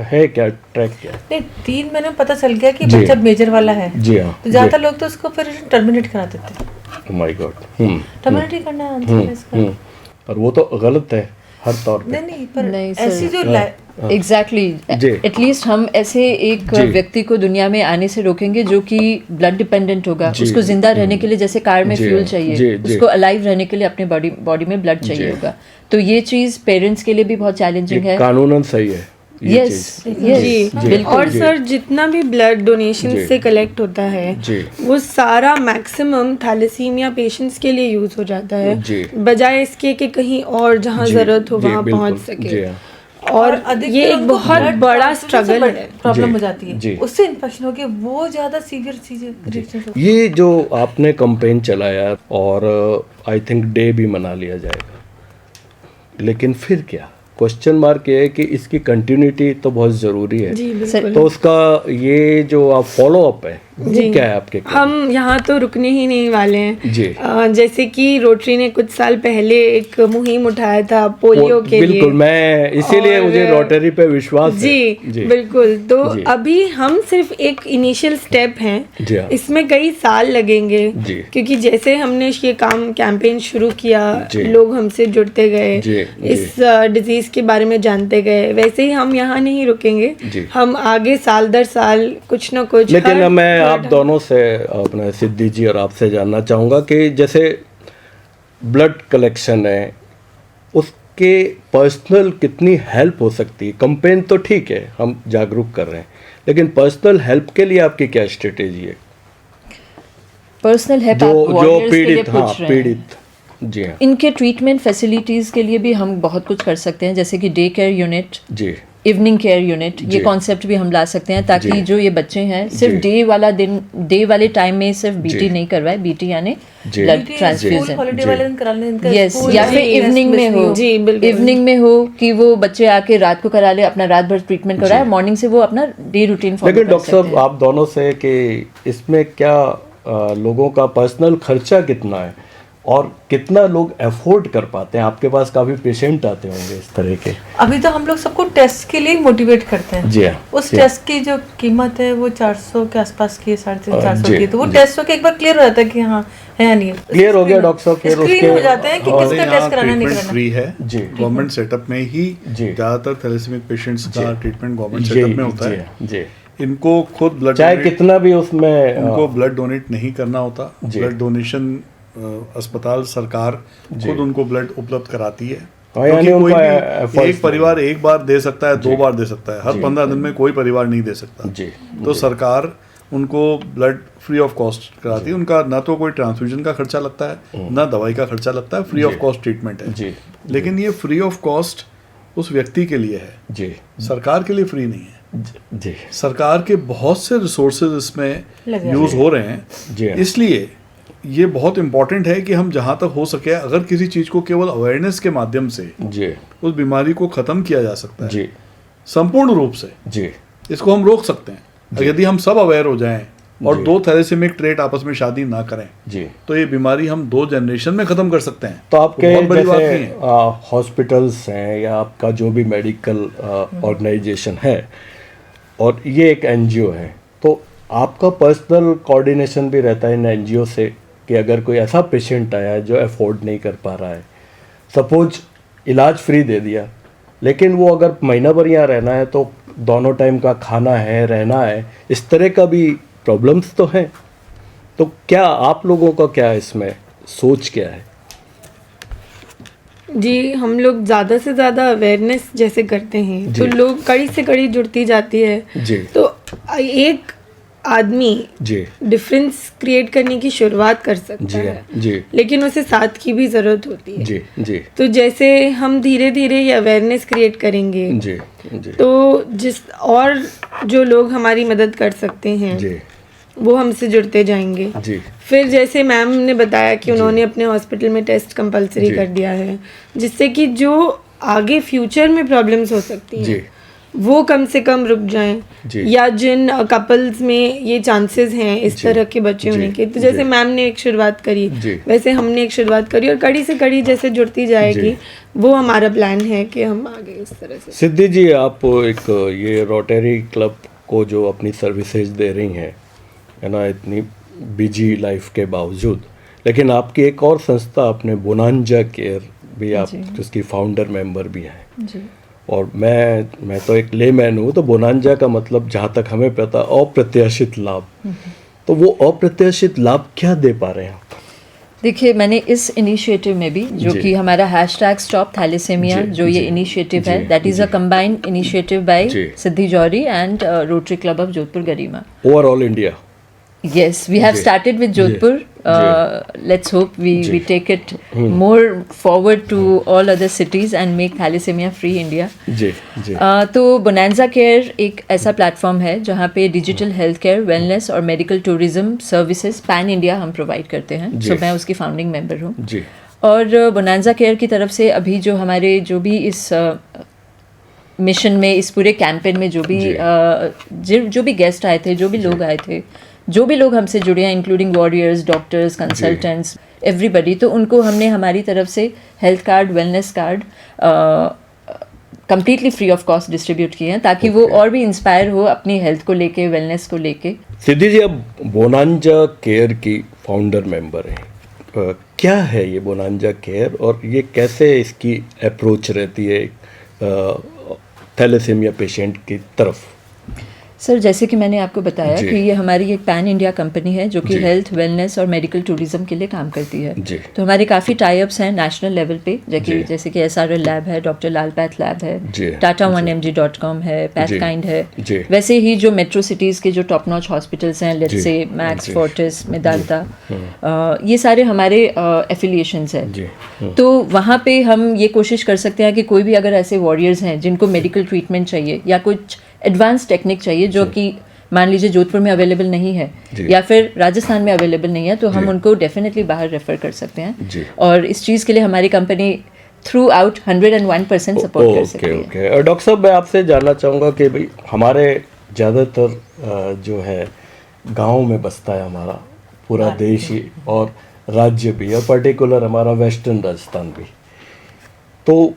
है, क्या ट्रैक क्या है? नहीं, 3 महीने में पता चल गया कि जी। बच्चा मेजर वाला है, जी हाँ। तो ज्यादातर लोग तो उसको फिर टर्मिनेट करा देते हैं। My God. टर्मिनेट ही करना है आंसर है इसका। और वो तो गलत है हर तौर पे। नहीं पर नहीं, सर। ऐसी जो एग्जैक्टली जी। एटलीस्ट हम ऐसे एक जी। व्यक्ति को दुनिया में आने से रोकेंगे जो कि ब्लड डिपेंडेंट होगा, जी। उसको जिंदा रहने के लिए जैसे कार में जी, फ्यूल जी, चाहिए, जी। उसको अलाइव रहने के लिए अपने बॉडी में ब्लड चाहिए जी। होगा। तो ये चीज पेरेंट्स के लिए भी बहुत चैलेंजिंग ये है। कानूनन सही है ये यस चीज़। यस जी बिल्कुल। और जी। सर जितना भी ब्लड डोनेशन जी। से कलेक्ट होता है जी। वो सारा मैक्सिमम थैलेसीमिया पेशेंट्स के लिए यूज हो जाता है, जी। बजाय इसके कि कहीं और जहाँ जी, जरूरत हो जी, वहाँ बिल्कुल, पहुँच सके। जी हाँ। और ये एक बहुत बड़ा स्ट्रगल है। प्रॉब्लम जी, हो जाती जी। है, उससे इन्फेक्शन हो गया, वो ज़्यादा सीवियर चीज़ें रिएक्शन हो ये जो आपने कैंपेन चलाया और आई थिंक डे भी मना लिया जाएगा, लेकिन फिर क्या? क्वेश्चन मार्क ये है कि इसकी कंटिन्यूटी तो बहुत ज़रूरी है। जी सर, बिल्कुल। तो उसका ये जो आप फॉलो अप है वो जी। क्या है आपके? हम यहाँ तो रुकने ही नहीं वाले हैं। जी। जैसे कि रोटरी ने कुछ साल पहले एक मुहिम उठाया था पोलियो के लिए। बिल्कुल, मैं इसीलिए और- मुझे रोटरी पे विश्वास है। जी बिल्कुल। तो जी। अभी हम सिर्फ एक इनिशियल स्टेप जी हैं, हाँ। इसमें कई साल लगेंगे। जी। क्योंकि जैसे हमने ये काम कैंपेन शुरू किया, जी। लोग हमसे जुड़ते गए, जी, इस डिजीज के बारे में जानते गए, वैसे ही हम यहाँ नहीं रुकेंगे। जी। हम आगे साल दर साल कुछ ना कुछ लेकिन हर मैं आप blood- दोनों से, अपने सिद्धि जी और आपसे जानना चाहूँगा कि जैसे ब्लड कलेक्शन है उसके पर्सनल कितनी हेल्प हो सकती है? कैंपेन तो ठीक है, हम जागरूक कर रहे हैं, लेकिन पर्सनल हेल्प के लिए आपकी क्या स्ट्रेटेजी है? पर्सनल हेल्प जो आप जो warriors के लिए पीड़ित, हाँ पूछ रहे हैं। पीड़ित, जी हाँ इनके ट्रीटमेंट फैसिलिटीज़ के लिए भी हम बहुत कुछ कर सकते हैं, जैसे कि डे केयर यूनिट, जी इवनिंग केयर यूनिट, जी। ये कॉन्सेप्ट भी हम ला सकते हैं ताकि जी। जो ये बच्चे हैं सिर्फ जी। डे वाले टाइम में सिर्फ जी। बीटी नहीं करवाए, बीटी यानी जी। Blood school transfusion. हॉलीडे जी। वाले दिन करा लें इनका यस, स्कूल या में फिर भी इवनिंग में हो, जी, बिल्कुल। इवनिंग में हो कि वो बच्चे आके रात को करा ले, अपना रात भर ट्रीटमेंट कराए, मॉर्निंग से वो अपना डे रूटीन फॉलो लेकिन कर डॉक्टर सकते साहब हैं। आप दोनों से कि इसमें क्या लोगों का पर्सनल खर्चा कितना है और कितना लोग अफोर्ड कर पाते हैं? आपके पास काफ़ी पेशेंट आते होंगे इस तरह के। अभी तो हम लोग सबको टेस्ट के लिए मोटिवेट करते हैं। जी हाँ, उस जी हाँ। टेस्ट की जो कीमत है वो 400 के आसपास की है, 350-400 जी, की। तो वो जी। टेस्ट होके एक बार क्लियर हो जाता है कि हाँ है या नहीं है। क्लियर हो गया डॉक्टर साहब, फिर स्क्रीन उसके हो जाते हैं कि और किसका टेस्ट कराना नहीं कराना। फ्री है जी। गवर्नमेंट सेटअप में ही। जी। ज़्यादातर थैलेसीमिक पेशेंट्स का ट्रीटमेंट गवर्नमेंट जी सेटअप में होता जी है। जी, इनको खुद ब्लड चाहे कितना भी उसमें उनको ब्लड डोनेट नहीं करना होता। जी। ब्लड डोनेशन अस्पताल सरकार खुद उनको ब्लड उपलब्ध कराती है। हाँ, यानी क्योंकि कोई उनका भी efforts एक परिवार एक बार दे सकता है, 2 बार दे सकता है, हर जी। 15 दिन में कोई परिवार नहीं दे सकता। जी, तो सरकार उनको ब्लड फ्री ऑफ कॉस्ट कराती है। उनका ना तो कोई ट्रांसफ्यूजन का खर्चा लगता है, ना दवाई का खर्चा लगता है, फ्री ऑफ कॉस्ट ट्रीटमेंट है। जी लेकिन ये फ्री ऑफ कॉस्ट उस व्यक्ति के लिए है, जी सरकार के लिए फ्री नहीं है। जी सरकार के बहुत से रिसोर्सेज इसमें लगे यूज हो रहे जी हैं। हाँ। इसलिए ये बहुत इंपॉर्टेंट है कि हम जहाँ तक हो सके, अगर किसी चीज़ को केवल अवेयरनेस के माध्यम से जी उस बीमारी को ख़त्म किया जा सकता है जी संपूर्ण रूप से, जी इसको हम रोक सकते हैं। यदि हम सब अवेयर हो जाएं और जी। 2 थैलेसीमिक ट्रेट आपस में शादी ना करें, जी। तो ये बीमारी हम 2 जनरेशन में ख़त्म कर सकते हैं। तो आपके बहुत बड़ी बात नहीं जैसे है। हॉस्पिटल्स हैं या आपका जो भी मेडिकल ऑर्गेनाइजेशन है और ये एक एनजीओ है, तो आपका पर्सनल कोऑर्डिनेशन भी रहता है इन एनजीओ से कि अगर कोई ऐसा पेशेंट आया है जो अफोर्ड नहीं कर पा रहा है, सपोज इलाज फ्री दे दिया, लेकिन वो अगर महीना भर यहाँ रहना है तो दोनों टाइम का खाना है, रहना है, इस तरह का भी प्रॉब्लम्स तो हैं। तो क्या आप लोगों का क्या इसमें सोच क्या है? जी, हम लोग ज़्यादा से ज़्यादा अवेयरनेस जैसे करते हैं जी। तो लोग कड़ी से कड़ी जुड़ती जाती है। जी तो एक आदमी जी डिफरेंस क्रिएट करने की शुरुआत कर सकता जी है, जी लेकिन उसे साथ की भी ज़रूरत होती है। जी जी तो जैसे हम धीरे धीरे ये अवेयरनेस क्रिएट करेंगे, जी जी तो जिस और जो लोग हमारी मदद कर सकते हैं जी वो हमसे जुड़ते जाएंगे। जी फिर जैसे मैम ने बताया कि उन्होंने अपने हॉस्पिटल में टेस्ट कंपलसरी जी। कर दिया है, जिससे कि जो आगे फ्यूचर में प्रॉब्लम्स हो सकती जी हैं वो कम से कम रुक जाएं, जी। या जिन कपल्स में ये चांसेस हैं इस जी। तरह के बच्चे जी। होने के, तो जैसे जी। मैम ने एक शुरुआत करी जी। वैसे हमने एक शुरुआत करी और कड़ी से कड़ी जैसे जुड़ती जाएगी, जी। वो हमारा प्लान है कि हम आगे इस तरह से। सिद्धि जी, आप एक ये रोटरी क्लब को जो अपनी सर्विसेज दे रही हैं, है ना, इतनी बिजी लाइफ के बावजूद, लेकिन आपकी एक और संस्था अपने बोनांजा केयर भी आप जी। उसकी फाउंडर मेंबर भी हैं, जी और मैं तो एक लेमैन हूँ, तो बोनांजा का मतलब जहाँ तक हमें पता अप्रत्याशित लाभ, तो वो अप्रत्याशित लाभ क्या दे पा रहे हैं आप? देखिए, मैंने इस इनिशिएटिव में भी, जो जी। कि हमारा हैशटैग स्टॉप थैलेसेमिया, जी, जो ये जी, इनिशिएटिव जी, है, दैट इज़ अ जी। कंबाइंड इनिशिएटिव बाय जी। Siddhi Jauhari and Rotary Club of Jodhpur Garima. Overall India? Yes, we have जी, started with जी, Jodhpur. Let's hope we जी। take it more forward to all other cities and make thalassemia free India. जी जी तो bonanza care एक ऐसा platform है जहाँ पे digital health care, wellness और medical tourism services pan India हम प्रोवाइड करते हैं. जी। सो मैं उसकी फाउंडिंग मेंबर हूँ. जी और बोनांजा केयर की तरफ से अभी जो हमारे जो भी इस मिशन में, इस पूरे कैंपेन में जो भी जी। जो भी गेस्ट आए थे, जो भी लोग आए थे, जो भी लोग हमसे जुड़े हैं, including warriors, doctors, consultants, everybody, तो उनको हमने हमारी तरफ से health card, wellness card completely free of cost distribute किए हैं, ताकि वो और भी इंस्पायर हो अपनी हेल्थ को लेके, वेलनेस को लेके. सिद्धि जी, अब बोनांजा केयर की फाउंडर मेंबर हैं. क्या है ये बोनांजा केयर और ये कैसे इसकी अप्रोच रहती है थैलेसेमिया पेशेंट की तरफ? सर, जैसे कि मैंने आपको बताया जी। कि ये हमारी एक पैन इंडिया कंपनी है जो कि जी। हेल्थ, वेलनेस और मेडिकल टूरिज्म के लिए काम करती है. जी। तो हमारे काफ़ी टाई अप्स हैं नेशनल लेवल पे, जी। जैसे कि SRL लैब है, डॉक्टर लाल पैथ लैब है, जी। Tata1mg.com है, पैथकाइंड है. जी। वैसे ही जो मेट्रो सिटीज़ के जो टॉप नॉच हॉस्पिटल्स हैं, जी। लेट्स से मैक्स, जी। फोर्टिस, मेदांता, ये सारे हमारे एफिलिएशंस हैं. जी। तो वहाँ पे हम ये कोशिश कर सकते हैं कि कोई भी अगर ऐसे वॉरियर्स हैं जिनको मेडिकल ट्रीटमेंट चाहिए या कुछ एडवांस टेक्निक चाहिए जो कि मान लीजिए जोधपुर में अवेलेबल नहीं है जी। या फिर राजस्थान में अवेलेबल नहीं है, तो हम जी। उनको डेफिनेटली बाहर रेफर कर सकते हैं. जी। और इस चीज़ के लिए हमारी कंपनी थ्रू आउट 101% सपोर्ट कर सकती ओके है. ओके. और डॉक्टर साहब, मैं आपसे जानना चाहूँगा कि भाई हमारे ज़्यादातर जो है गांव में बसता है हमारा पूरा देश ही और राज्य भी, और पर्टिकुलर हमारा वेस्टर्न राजस्थान भी. तो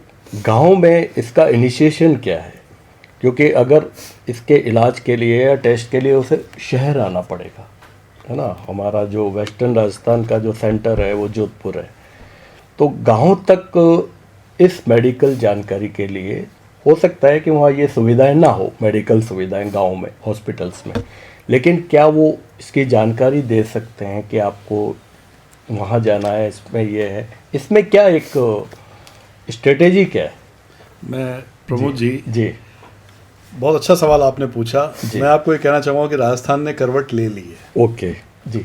गांव में इसका इनिशिएशन क्या है? क्योंकि अगर इसके इलाज के लिए या टेस्ट के लिए उसे शहर आना पड़ेगा, है ना. हमारा जो वेस्टर्न राजस्थान का जो सेंटर है वो जोधपुर है. तो गांव तक इस मेडिकल जानकारी के लिए हो सकता है कि वहाँ ये सुविधाएं ना हो, मेडिकल सुविधाएं गांव में, हॉस्पिटल्स में, लेकिन क्या वो इसकी जानकारी दे सकते हैं कि आपको वहाँ जाना है, इसमें ये है, इसमें क्या एक स्ट्रेटेजी क्या है? मैं प्रमोद जी, जी बहुत अच्छा सवाल आपने पूछा. जी। मैं आपको ये कहना चाहूँगा कि राजस्थान ने करवट ले ली है. ओके जी,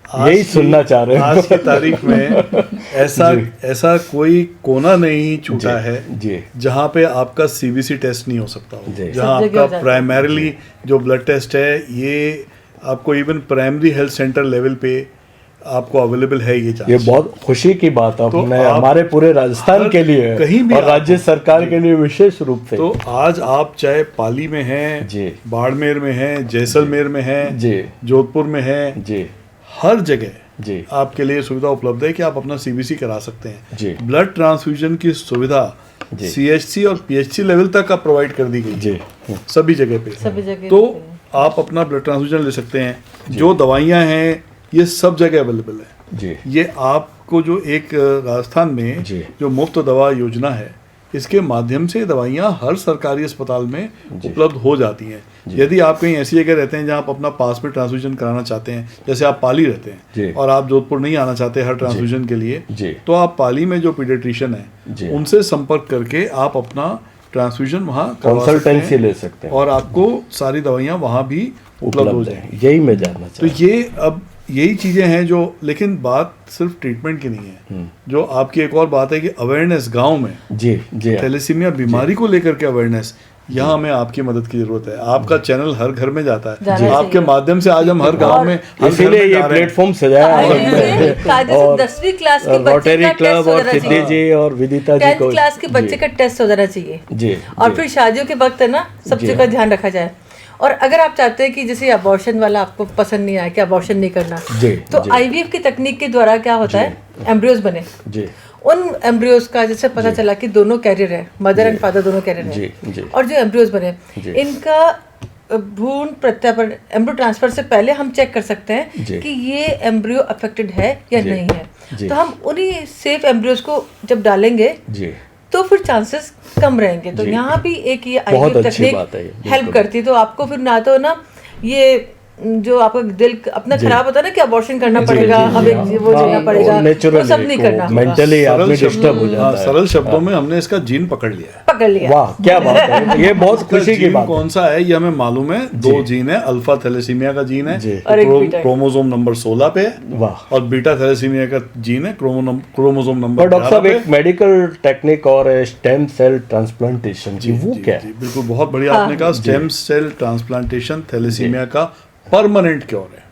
आज यही की- सुनना चाह रहे हैं. आज की तारीख में ऐसा कोई कोना नहीं छूटा जी, है जी। जहाँ पे आपका CBC टेस्ट नहीं हो सकता हो. जी। जहाँ सब जगह हो आपका जाता है। प्राइमरीली जो ब्लड टेस्ट है, ये आपको even primary health centre level पे आपको अवेलेबल है ये जांच. ये बहुत खुशी की बात आपने आप हमारे पूरे राजस्थान हर के लिए है, कहीं भी और आप- राज्य सरकार के लिए विशेष रूप से. तो आज आप चाहे पाली में हैं, जी। बाड़मेर में हैं, जैसलमेर में हैं, जी जोधपुर में हैं, जी हर जगह जी आपके लिए सुविधा उपलब्ध है कि आप अपना CBC करा सकते हैं. जी। ब्लड ट्रांसफ्यूजन की सुविधा जी। CHC और PHC लेवल तक आप प्रोवाइड कर दी गई है, जी सभी जगह पे. सभी जगह तो पे। आप अपना ब्लड ट्रांसफ्यूजन ले सकते हैं. जो दवाइयाँ हैं ये सब जगह अवेलेबल है. जी ये आपको जो एक राजस्थान में जी। जो मुफ्त दवा योजना है, इसके माध्यम से दवाइयाँ हर सरकारी अस्पताल में उपलब्ध हो जाती हैं. यदि आप कहीं ऐसी जगह रहते हैं जहाँ आप अपना पास में ट्रांसफ्यूजन कराना चाहते हैं, जैसे आप पाली रहते जी। हैं और आप जोधपुर नहीं आना चाहते हर ट्रांसफ्यूजन के लिए, जी। तो आप पाली में जो पीडियाट्रिशियन जी। है उनसे संपर्क करके आप अपना ट्रांसफ्यूजन वहाँ करवा सकते कंसल्टेंसी हैं ले सकते हैं और आपको सारी दवाइयाँ वहाँ भी उपलब्ध हो जाएंगी. यही मैं जानना तो चाहता ये अब यही चीज़ें हैं जो, लेकिन बात सिर्फ ट्रीटमेंट की नहीं है. जो आपकी एक और बात है कि अवेयरनेस गांव में हूं. जी जी थैलेसीमिया बीमारी को लेकर के अवेयरनेस, यहाँ हमें आपकी मदद की जरूरत है. आपका चैनल हर घर में जाता है. जाना आपके चाहिए। माध्यम से आज हम हर गांव में, हर घर इसीलिए में ये जा रहे हैं. प्लेटफॉर्म सजाया है कायदे से 10वीं क्लास के बच्चे रोटरी का क्लब टेस्ट और हो जाना सिद्धि चाहिए. जी और विदिता जी 10th को. क्लास के बच्चे जी, का टेस्ट हो जाना चाहिए. जी और जी, फिर शादियों के वक्त है ना, सब जी चीज़ का ध्यान रखा जाए. और अगर आप चाहते हैं कि जैसे अबॉर्शन वाला आपको पसंद नहीं आया कि अबॉर्शन नहीं करना, जी, तो जी। IVF की तकनीक के द्वारा क्या होता है, एम्ब्रियोज बने. जी उन एम्ब्रियोज का जैसे पता चला कि दोनों कैरियर है, मदर एंड फादर दोनों कैरियर जी, है, जी। और जो एम्ब्रियोज बने जी। इनका भ्रूण प्रत्यारोपण, एम्ब्रियो ट्रांसफर से पहले हम चेक कर सकते हैं जी। कि ये एम्ब्रियो अफेक्टेड है या जी, नहीं जी। है. तो हम उन्हीं सेफ एम्ब्रियोज को जब डालेंगे जी तो फिर चांसेस कम रहेंगे। तो जी। यहाँ भी एक ये बहुत IVF अच्छी बात है ये, तकनीक हेल्प बिल्कुल। करती है। तो आपको फिर ना तो ना ये जो आपका दिल अपना जी। खराब होता है ना कि अबॉर्शन करना जी, पड़ेगा, जी, अब जी, एक हाँ। वो लेना हाँ, पड़ेगा, naturally वो सब नहीं को करना होगा। mentally आदमी डिस्टर्ब हो जाता है। सरल शब्दों में हमने इसका जीन पकड़ लिया है। पकड़ लिया। वाह क्या बात है, ये बहुत इसका खुशी की जीन बात कौन सा है ये हमें मालूम है। दो जीन है, अल्फा थैलेसीमिया का जीन है, जी। और एक बीटा है। क्रोमोसोम नंबर 16 पे है, है। वाह। और बीटा थैलेसीमिया का जीन है क्रोमोसोम और नंबर डॉक्टर साहब 11 एक पे। मेडिकल टेक्निक और स्टेम सेल ट्रांसप्लांटेशन जी, वो क्या है? बिल्कुल, बहुत बढ़िया आपने कहा। स्टेम सेल ट्रांसप्लांटेशन थैलेसीमिया का परमानेंट क्योर है।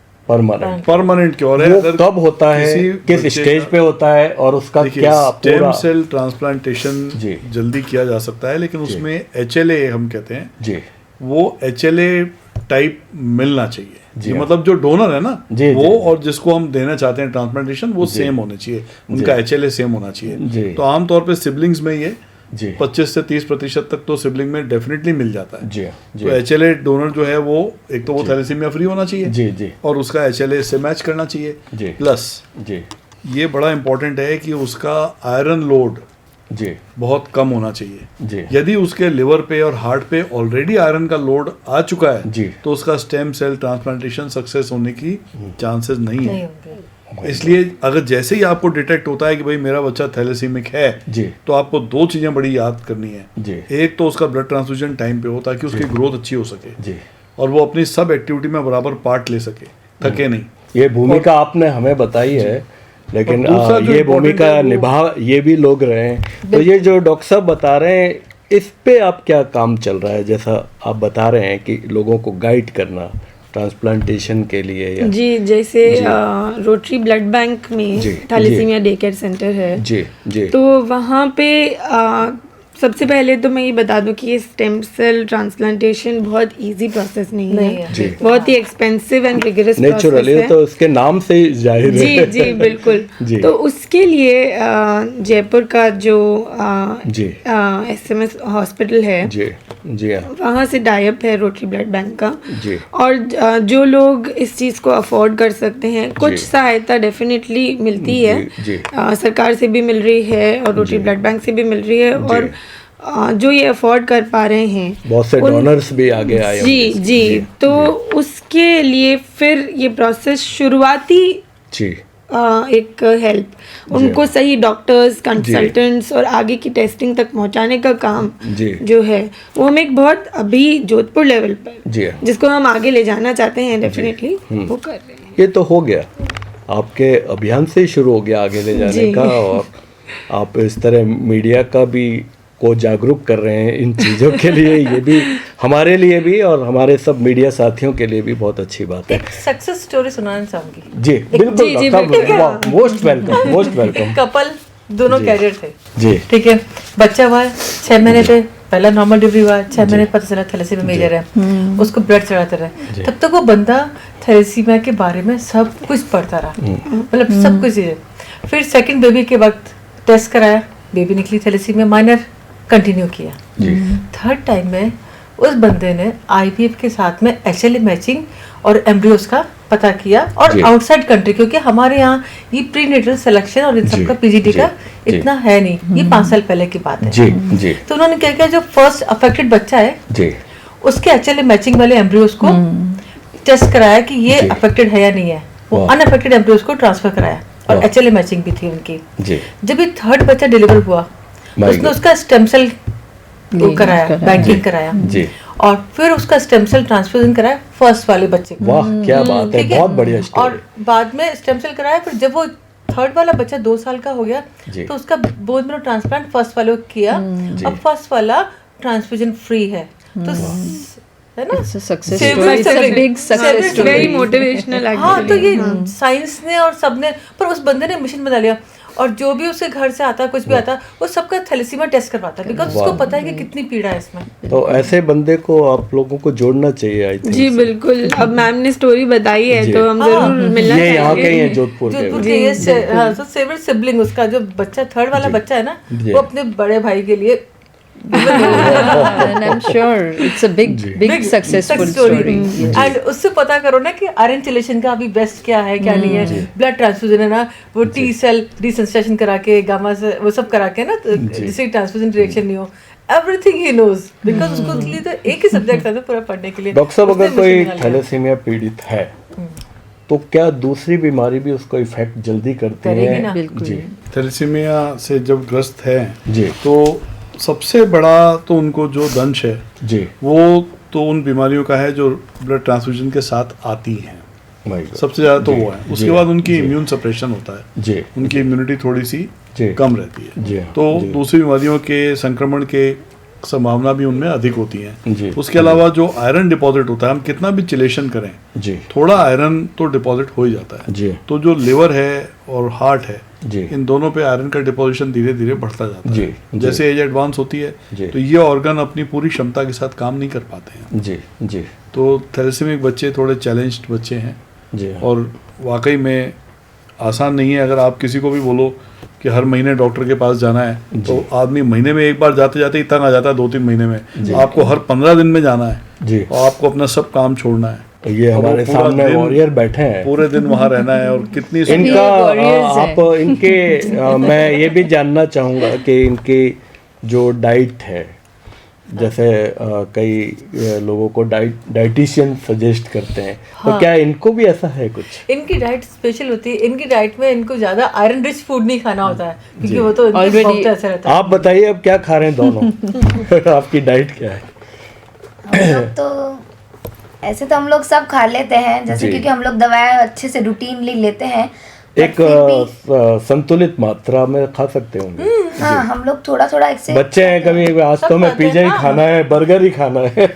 परमानेंट क्योर है। वो अगर कब होता है, किस बच्चे स्टेज का- पे होता है, और उसका देखिए, क्या स्टेम पूरा सेल ट्रांसप्लांटेशन जी। जल्दी किया जा सकता है, लेकिन उसमें HLA हम कहते हैं, जी वो HLA टाइप मिलना चाहिए। जी, ये हाँ। मतलब जो डोनर है ना, जी, वो जी, जी। और जिसको हम देना चाहते हैं ट्रांसप्लांटेशन, वो सेम होने चाहिए, उनका HLA सेम होना जी। चाहिए। तो आमतौर पे सिबलिंग्स में ये जी 25 से 30% तक तो सिबलिंग में डेफिनेटली मिल जाता है। जी तो HLA डोनर जो है वो एक तो वो थैलेसीमिया फ्री होना चाहिए, जी जी और उसका HLA से मैच करना चाहिए। जी। प्लस जी ये बड़ा इंपॉर्टेंट है कि उसका आयरन लोड जी बहुत कम होना चाहिए। जी यदि उसके लिवर पे और हार्ट पे ऑलरेडी आयरन का लोड आ चुका है, जी। तो उसका स्टेम सेल ट्रांसप्लांटेशन सक्सेस होने की चांसेस नहीं नहीं है। होंगे। इसलिए अगर जैसे ही आपको डिटेक्ट होता है कि भाई मेरा बच्चा थैलेसीमिक है, जी तो आपको दो चीजें बड़ी याद करनी है। जी एक तो उसका ब्लड ट्रांसफ्यूजन टाइम पे हो, ताकि उसकी ग्रोथ अच्छी हो सके जी। और वो अपनी सब एक्टिविटी में बराबर पार्ट ले सके, थके नहीं। ये भूमिका आपने हमें बताई है, लेकिन और दूसरा जो ये important भूमिका है वो- निभा ये भी लोग रहे हैं। तो ये जो डॉक्टर साहब बता रहे हैं, इस पे आप क्या काम चल रहा है? जैसा आप बता रहे हैं कि लोगों को गाइड करना ट्रांसप्लांटेशन के लिए, या जी, जैसे रोटरी ब्लड बैंक में जी, थैलेसीमिया डे केयर सेंटर है। जी जी तो वहाँ पे सबसे पहले तो मैं ये बता दूं कि ये स्टेम सेल ट्रांसप्लांटेशन बहुत इजी प्रोसेस नहीं नहीं है, है। जी। बहुत ही expensive and rigorous process naturally है। तो इसके नाम से ही जाहिर जी है। जी बिल्कुल। जी। तो उसके लिए जयपुर का जो जी SMS हॉस्पिटल है, जी जी हाँ वहाँ से टाइप है रोटरी ब्लड बैंक का। जी और जो लोग इस चीज़ को अफोर्ड कर सकते हैं, कुछ सहायता डेफिनेटली मिलती है। जी सरकार से भी मिल रही है और रोटरी ब्लड बैंक से भी मिल रही है। और जो ये अफोर्ड कर पा रहे हैं, बहुत से डोनर्स भी आगे आए जी होंगे। जी, तो उसके लिए फिर ये प्रोसेस शुरुआती जी एक हेल्प, उनको सही डॉक्टर्स, कंसल्टेंट्स और आगे की टेस्टिंग तक पहुंचाने का काम जी जो है वो हम एक बहुत अभी जोधपुर लेवल पर, जी हाँ। जिसको हम आगे ले जाना चाहते हैं, डेफिनेटली वो कर रहे हैं। ये तो हो गया, आपके अभियान से ही शुरू हो गया आगे ले जाने जी। का, और आप इस तरह मीडिया का भी को जागरूक कर रहे हैं इन चीज़ों के लिए। ये भी हमारे लिए भी और हमारे सब मीडिया साथियों के लिए भी बहुत अच्छी बात है। एक सक्सेस स्टोरी सुनाना चाहूंगी। जी बिल्कुल जी, doctor, most welcome, most welcome. Couple दोनों कैरियर थे, जी ठीक है। बच्चा हुआ 6 महीने पे, पहला नॉर्मल डिलीवरी हुआ, 6 महीने पता चला थैलेसीमिया मेजर है, उसको ब्लड चढ़ाते रहे। तब तक वो बंदा थैलेसीमिया के बारे में सब कुछ पढ़ता रहा, मतलब सब कुछ है। फिर सेकंड बेबी के वक्त टेस्ट कराया, बेबी निकली थैलेसीमिया माइनर, कंटिन्यू किया। थर्ड टाइम में उस बंदे ने IVF के साथ में HLA मैचिंग और एम्ब्रियोस का पता किया, और जी। आउटसाइड कंट्री, क्योंकि हमारे यहाँ ये प्रीनेटल सिलेक्शन और इन जी, सबका PGD का जी। इतना है नहीं, ये 5 साल पहले की बात है। जी जी तो उन्होंने क्या किया, जो फर्स्ट अफेक्टेड बच्चा है जी उसके HLA मैचिंग वाले एम्ब्रियोस को टेस्ट कराया कि ये जी। अफेक्टेड है या नहीं है। वो वाह। अनअफेक्टेड एम्ब्रियोस को ट्रांसफर कराया, और वाह। HLA मैचिंग भी थी उनकी। जी जब ये थर्ड बच्चा डिलीवर हुआ, My उसने God। उसका स्टेम सेल कराया, कराया। बैंकिंग कराया, जी और फिर उसका स्टेम सेल ट्रांसफ्यूजन कराया फर्स्ट वाले बच्चे को। वाह क्या बात है, ठीक है? बहुत बढ़िया और स्टोरी। बाद में स्टेम सेल कराया, फिर जब वो थर्ड वाला बच्चा 2 साल का हो गया, जी। तो उसका बोन मैरो ट्रांसप्लांट फर्स्ट वाले को किया। जी। अब फर्स्ट वाला ट्रांसफ्यूजन फ्री है, तो है ना, It's a success Sibling, story. It's a sibling. big success Sibling, story. Very motivational हाँ, तो ये एक्चुअली। साइंस ने और सबने, पर उस बंदे ने मिशन बना लिया, और जो भी उसके घर से आता, कुछ भी आता, वो सबका थैलेसीमिया टेस्ट करवाता, बिकॉज उसको वाह। पता है कि कितनी पीड़ा है इसमें। तो ऐसे बंदे को आप लोगों को जोड़ना चाहिए, आई थिंक। जी बिल्कुल, अब मैम ने स्टोरी बताई है जी। तो हम जरूर मिलना ये यहाँ के ही चाहेंगे। हैं, जोधपुर के। जोधपुर के ये फेवरेट सिबलिंग, उसका जो बच्चा थर्ड वाला जी। बच्चा है ना, जी। वो अपने बड़े भाई के लिए and I'm sure it's a big successful story. And उससे पता करो ना कि आयरन चिलेशन का अभी बेस्ट क्या है क्या नहीं है, ब्लड ट्रांसफ्यूजन है ना, वो टी सेल डिसेंसिटाइजेशन करा के गामा से वो सब करा के ना, तो जिससे ट्रांसफ्यूजन रिएक्शन नहीं हो, एवरीथिंग ही नोज, बिकॉज उसको लिए तो एक ही सब्जेक्ट था तो पूरा पढ़ने के लिए। डॉक्टर साहब, अगर कोई थैलेसीमिया पीड़ित है तो क्या दूसरी बीमारी भी उसको इफेक्ट जल्दी करती है? ना? जी थैलेसीमिया से जब ग्रस्त है जी तो सबसे बड़ा तो उनको जो दंश है जी वो तो उन बीमारियों का है जो ब्लड ट्रांसफ्यूजन के साथ आती हैं, भाई सबसे ज़्यादा तो जी, वो है। जी, उसके बाद उनकी जी। इम्यून सप्रेशन होता है, जी उनकी इम्यूनिटी थोड़ी सी जी कम रहती है, जी तो जी, दूसरी बीमारियों के संक्रमण के संभावना भी उनमें अधिक होती है। जी उसके अलावा जो आयरन डिपॉजिट होता है, हम कितना भी चिलेशन करें जी थोड़ा आयरन तो डिपॉजिट हो ही जाता है। जी तो जो लिवर है और हार्ट है, जी इन दोनों पे आयरन का डिपोजिशन धीरे धीरे बढ़ता जाता जी, है। जी। जैसे एज एडवांस होती है जी। तो ये ऑर्गन अपनी पूरी क्षमता के साथ काम नहीं कर पाते हैं। जी जी तो थैलेसीमिक बच्चे थोड़े चैलेंज्ड बच्चे हैं जी और वाकई में आसान नहीं है। अगर आप किसी को भी बोलो कि हर महीने डॉक्टर के पास जाना है तो आदमी महीने में एक बार जाते जाते ही तंग आ जाता है, 2-3 महीने में। आपको हर 15 दिन में जाना है जी। और आपको अपना सब काम छोड़ना है। तो ये और वो हमारे पूरा सामने दिन- वॉरियर बैठे हैं, पूरे दिन वहाँ रहना है और कितनी इनका warriors हैं। आप इनके मैं ये भी जानना चाहूँगा कि इनकी जो डाइट है, जैसे कई लोगों को डाइटिशियन सजेस्ट करते हैं, तो क्या इनको भी ऐसा है कुछ? इनकी डाइट स्पेशल होती है, इनकी डाइट में इनको ज्यादा आयरन रिच फूड नहीं खाना होता है जी। क्योंकि वो तो Already- बहुत ऐसा रहता है। आप बताइए अब क्या खा रहे हैं दोनों? आपकी डाइट क्या है? हम लोग तो ऐसे तो हम लोग सब खा लेते हैं, जैसे जी। क्योंकि हम लोग दवाएं अच्छे से रूटीनली लेते हैं, but एक फिर भी संतुलित मात्रा में खा सकते होंगे। हाँ हम लोग थोड़ा थोड़ा एक से बच्चे हैं, कभी आज तो मैं खाते हैं पिज्जा ही ना। खाना है, बर्गर ही खाना है।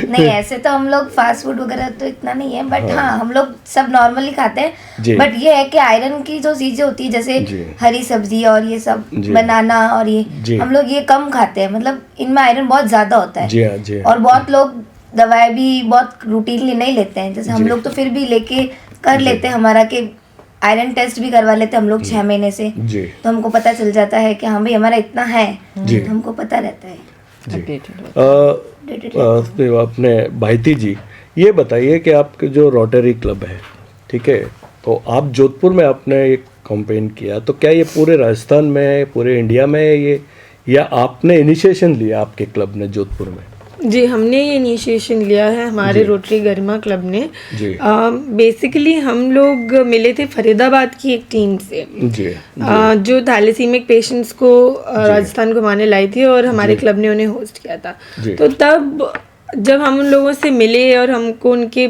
नहीं ऐसे तो हम लोग फास्ट फूड वगैरह तो इतना नहीं है, बट हाँ हम लोग सब नॉर्मली खाते जी। हैं। बट ये है कि आयरन की जो चीजें होती है जैसे जी। हरी सब्जी और ये सब जी। बनाना और जी। ये हम लोग ये कम खाते हैं, मतलब इनमें आयरन बहुत ज्यादा होता है। जी हाँ, जी हाँ। और बहुत लोग दवाएं भी बहुत रूटीनली नहीं लेते हैं, जैसे हम जी। लोग तो फिर भी लेके कर लेते हैं, हमारा के आयरन टेस्ट भी करवा लेते हैं हम लोग 6 महीने से, जी तो हमको पता चल जाता है कि हाँ भाई हमारा इतना है, जी। तो हमको पता रहता है। जी Updated अपने भाईती जी, ये बताइए कि आपके जो रोटरी क्लब है, ठीक है, तो आप जोधपुर में आपने एक कैंपेन किया, तो क्या ये पूरे राजस्थान में है, पूरे इंडिया में है ये, या आपने इनिशिएशन लिया आपके क्लब ने जोधपुर में? जी, हमने ये इनिशिएशन लिया है हमारे रोटरी गरिमा क्लब ने। जी बेसिकली हम लोग मिले थे फरीदाबाद की एक टीम से, जी जो थैलेसीमिक पेशेंट्स को राजस्थान घुमाने लाई थी और हमारे क्लब ने उन्हें होस्ट किया था। जी। तो तब जब हम उन लोगों से मिले और हमको उनके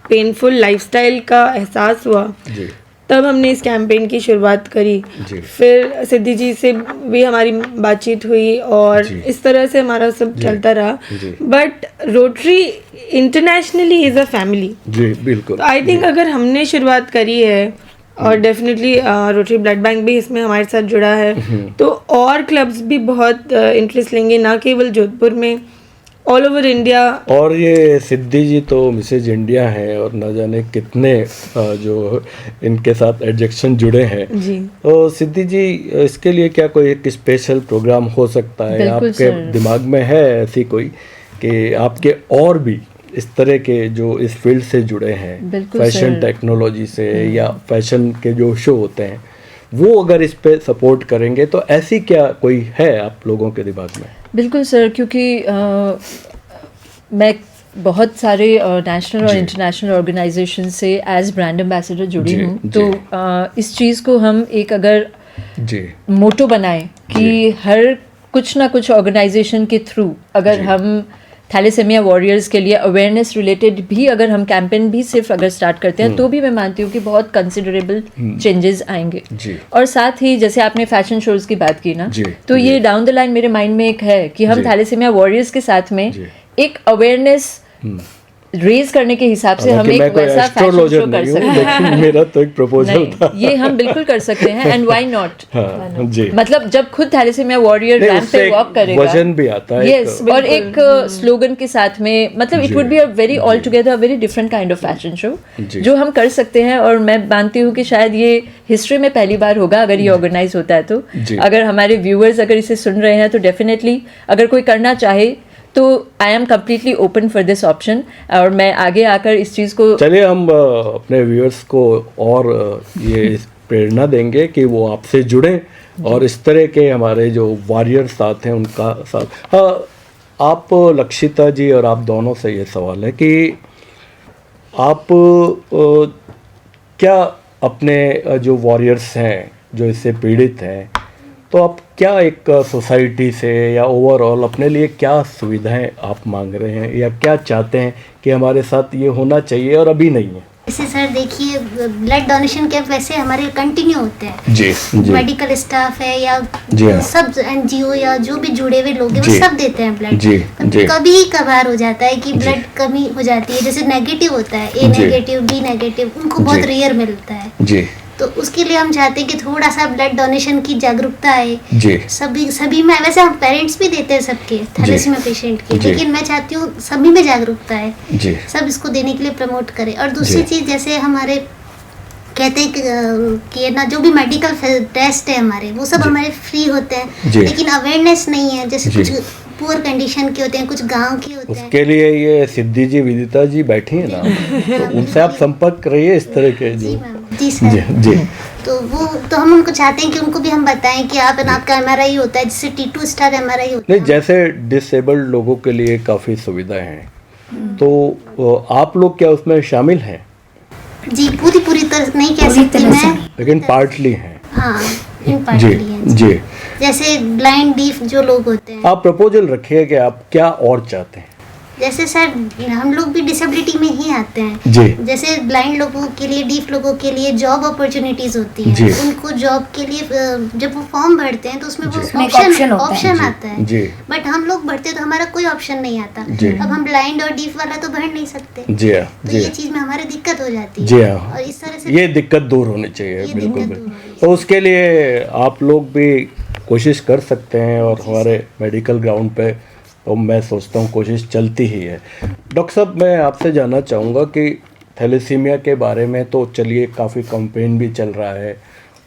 पेनफुल लाइफस्टाइल का एहसास हुआ, जी तब हमने इस कैंपेन की शुरुआत करी। जी। फिर सिद्धि जी से भी हमारी बातचीत हुई और जी। इस तरह से हमारा सब जी। चलता रहा। जी। But Rotary internationally is a family. जी बिल्कुल। तो आई थिंक अगर हमने शुरुआत करी है और डेफिनेटली रोटरी ब्लड बैंक भी इसमें हमारे साथ जुड़ा है, तो और क्लब्स भी बहुत इंटरेस्ट लेंगे, ना केवल जोधपुर में, ऑल ओवर इंडिया। और ये सिद्धि जी तो मिसेज इंडिया हैं और न जाने कितने जो इनके साथ एडजेक्शन जुड़े हैं। जी। तो सिद्धि जी, इसके लिए क्या कोई एक स्पेशल प्रोग्राम हो सकता है? बिल्कुल आपके सर। दिमाग में है ऐसी कोई कि आपके और भी इस तरह के जो इस फील्ड से जुड़े हैं, बिल्कुल फैशन सर। टेक्नोलॉजी से या फैशन के जो शो होते हैं, वो अगर इस पे सपोर्ट करेंगे, तो ऐसी क्या कोई है आप लोगों के दिमाग में? बिल्कुल सर, क्योंकि मैं बहुत सारे नेशनल और जी। इंटरनेशनल ऑर्गेनाइजेशन से एज ब्रांड एम्बेसडर जुड़ी जी, हूँ, जी। तो इस चीज़ को हम एक अगर जी मोटो बनाएं कि हर कुछ ना कुछ ऑर्गेनाइजेशन के थ्रू अगर जी। हम थैलेसेमिया वॉरियर्स के लिए अवेयरनेस रिलेटेड भी अगर हम कैंपेन भी सिर्फ अगर स्टार्ट करते हैं, तो भी मैं मानती हूँ कि बहुत कंसिडरेबल चेंजेस आएंगे। जी। और साथ ही जैसे आपने फैशन शोज की बात की ना, जी, तो जी। ये डाउन द लाइन मेरे माइंड में एक है कि हम जी। थैलेसेमिया वॉरियर्स के साथ में जी। एक अवेयरनेस रेज करने के हिसाब से हम हालांकि एक मैं कोई वैसा फैशन एस्ट्रोलॉजर शो कर नहीं हूँ, सकते हैं। लेकिन मेरा तो एक प्रपोजल नहीं, था। ये हम बिल्कुल कर सकते हैं एंड व्हाई नॉट। हाँ जी, मतलब जब खुद थैलेसीमिया वॉरियर नहीं, रैंप उससे पे एक वॉक करेगा, वजन भी आता है, यस, और एक स्लोगन के साथ में, मतलब इट जी, would be a very all together very different kind of fashion show जी। जो हम कर सकते हैं। और मैं मानती हूँ कि शायद ये हिस्ट्री में पहली बार होगा अगर ये ऑर्गेनाइज होता है तो। जी। अगर हमारे व्यूअर्स अगर इसे सुन रहे हैं तो डेफिनेटली अगर कोई करना चाहे तो I am completely open for this option, और मैं आगे आकर इस चीज़ को चलिए हम अपने व्यूअर्स को और ये प्रेरणा देंगे कि वो आपसे जुड़ें और इस तरह के हमारे जो वॉरियर साथ हैं उनका साथ। हाँ, आप लक्षिता जी और आप दोनों से ये सवाल है कि आप क्या अपने जो वॉरियर्स हैं जो इससे पीड़ित हैं, तो आप क्या एक सोसाइटी से या ओवरऑल अपने लिए क्या सुविधाएं आप मांग रहे हैं या क्या चाहते हैं कि हमारे साथ ये होना चाहिए और अभी नहीं है? जैसे सर देखिए, ब्लड डोनेशन कैंप वैसे हमारे कंटिन्यू होते हैं। जी जी मेडिकल स्टाफ है या जी हाँ। सब एनजीओ या जो भी जुड़े हुए लोग हैं वो जी। सब देते हैं ब्लड। जी, जी। कभी कभार हो जाता है कि ब्लड कमी हो जाती है, जैसे नेगेटिव होता है, ए जी। नेगेटिव बी नेगेटिव, उनको बहुत जी। रेयर मिलता है। जी तो उसके लिए हम चाहते हैं कि थोड़ा सा ब्लड डोनेशन की जागरूकता आए जी सभी में। वैसे हम पेरेंट्स भी देते हैं सबके थैलेसीमिया पेशेंट के, जी। लेकिन मैं चाहती हूँ सभी में जागरूकता है, जी सब इसको देने के लिए प्रमोट करें। और दूसरी जी। चीज़, जैसे हमारे कहते हैं कि ना जो भी मेडिकल टेस्ट है हमारे, वो सब जी। हमारे फ्री होते हैं, जी। लेकिन अवेयरनेस नहीं है। जैसे जी। कुछ पुअर कंडीशन के होते हैं, कुछ गांव के होते हैं। उसके लिए ये सिद्धि जी, विदिता जी बैठी है ना, तो उनसे आप संपर्क करिए इस तरह के जी जो। मैम, जी सर। जी जी तो हम उनको चाहते हैं कि उनको भी हम बताएं कि आपका एमआरआई होता है, जिससे T2 स्टार एमआरआई होता नहीं, है। जैसे डिसेबल्ड लोगों के लिए काफ़ी सुविधाएं हैं, तो आप लोग क्या उसमें शामिल हैं? जी, पूरी तरह नहीं कह पूरी सकती तरह से मैं, नहीं। लेकिन पार्टली हैं। हाँ इन जी पार्टली हैं। जी जैसे ब्लाइंड डीफ जो लोग होते हैं, आप प्रपोजल रखिए कि आप क्या और चाहते हैं। जैसे सर हम लोग भी डिसेबिलिटी में ही आते हैं। जी जैसे ब्लाइंड लोगों के लिए, डीफ लोगों के लिए जॉब अपॉर्चुनिटीज होती जी। है। उनको जॉब के लिए जब वो फॉर्म भरते हैं तो उसमें वो उसमें एक option होता है। ऑप्शन जी, आता है। जी। बट हम लोग भरते हैं तो हमारा कोई ऑप्शन नहीं आता। जी। अब हम ब्लाइंड और डीफ वाला तो भर नहीं सकते, जी हाँ तो जी ये चीज में हमारी दिक्कत हो जाती है। जी हाँ। और इस तरह से ये दिक्कत दूर होनी चाहिए, ये बिल्कुल दिक्कत बिल्कुल। दूर होनी तो उसके लिए आप लोग भी कोशिश कर सकते हैं और हमारे मेडिकल ग्राउंड पे तो मैं सोचता हूँ कोशिश चलती ही है। डॉक्टर साहब, मैं आपसे जानना चाहूँगा कि थैलेसीमिया के बारे में तो चलिए काफ़ी कैंपेन भी चल रहा है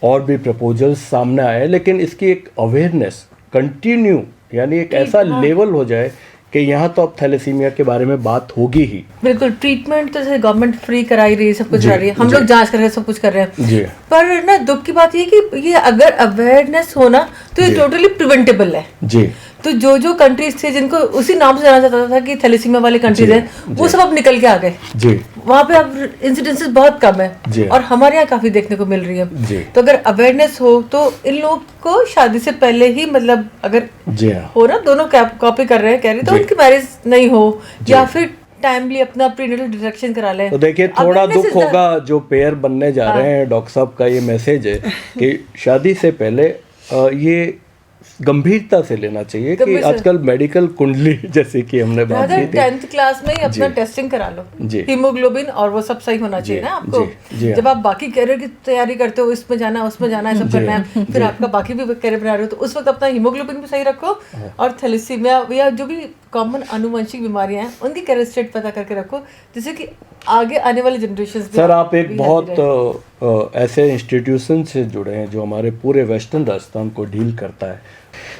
और भी प्रपोजल्स सामने आए, लेकिन इसकी एक अवेयरनेस कंटिन्यू, यानी एक ऐसा लेवल हो जाए कि यहाँ तो अब थैलेसीमिया के बारे में बात होगी ही। बिल्कुल, ट्रीटमेंट तो जैसे गवर्नमेंट फ्री करा ही रही है, सब कुछ जी, करा रही है, हम जी। लोग जांच कर रहे हैं, सब कुछ कर रहे हैं। जी पर ना दुख की बात ये है कि ये अगर अवेयरनेस होना तो ये जी। टोटली प्रिवेंटेबल है। जी तो जो कंट्रीज थे जिनको उसी नाम से जाना जाता था कि थैलेसीमिया वाले कंट्रीज जी, हैं, वो जी। सब अब निकल के आ गए। जी वहाँ पे अब इंसिडेंसेस बहुत कम जी। है और हमारे यहाँ काफी देखने को मिल रही है। जी। तो अगर अवेयरनेस हो तो इन लोग को शादी से पहले ही, मतलब अगर जी हाँ हो ना, दोनों कॉपी कर रहे हैं कह रही, तो जी। उनकी मैरिज नहीं हो या फिर टाइमली अपना प्रीनेटल डिटेक्शन करा लें। तो देखिए, थोड़ा Awareness दुख is the- होगा जो पेयर बनने जा रहे हैं। डॉक्टर साहब का ये मैसेज है कि शादी से पहले ये गंभीरता से लेना चाहिए कि गंभीर से। आजकल मेडिकल कुंडली जैसे कि हमने बात की थी। 10th क्लास में ही अपना जी। टेस्टिंग करा लो, जी। हीमोग्लोबिन और वो सब सही होना चाहिए जी, ना आपको। जी, हाँ। जब आप बाकी कैरियर की तैयारी करते हो, इसमें जाना है, उसमें जाना है, सब जी, करना है, फिर आपका बाकी भी कैरियर बना रहे हो, तो उस वक्त अपना हीमोग्लोबिन भी सही रखो और थैलेसीमिया या जो भी कॉमन आनुवंशिक बीमारियां हैं उनकी कैरियर स्टेट पता करके रखो, जिससे कि आगे आने वाली जनरेशन। सर, आप एक बहुत ऐसे इंस्टीट्यूशन से जुड़े हैं जो हमारे पूरे वेस्टर्न राजस्थान को डील करता है,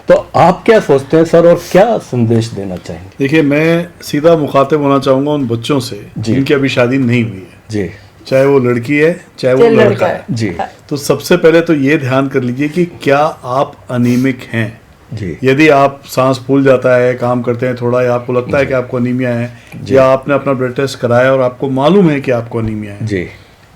तो आप क्या सोचते हैं सर और क्या संदेश देना चाहेंगे? देखिए, मैं सीधा मुखातिब होना चाहूँगा उन बच्चों से जी। जिनकी अभी शादी नहीं हुई है, जी चाहे वो लड़की है चाहे वो लड़का है। जी तो सबसे पहले तो ये ध्यान कर लीजिए कि क्या आप अनीमिक हैं। जी यदि आप सांस फूल जाता है, काम करते हैं थोड़ा, या आपको लगता है कि आपको अनीमिया है, या आपने अपना ब्लड टेस्ट कराया और आपको मालूम है कि आपको अनीमिया है, जी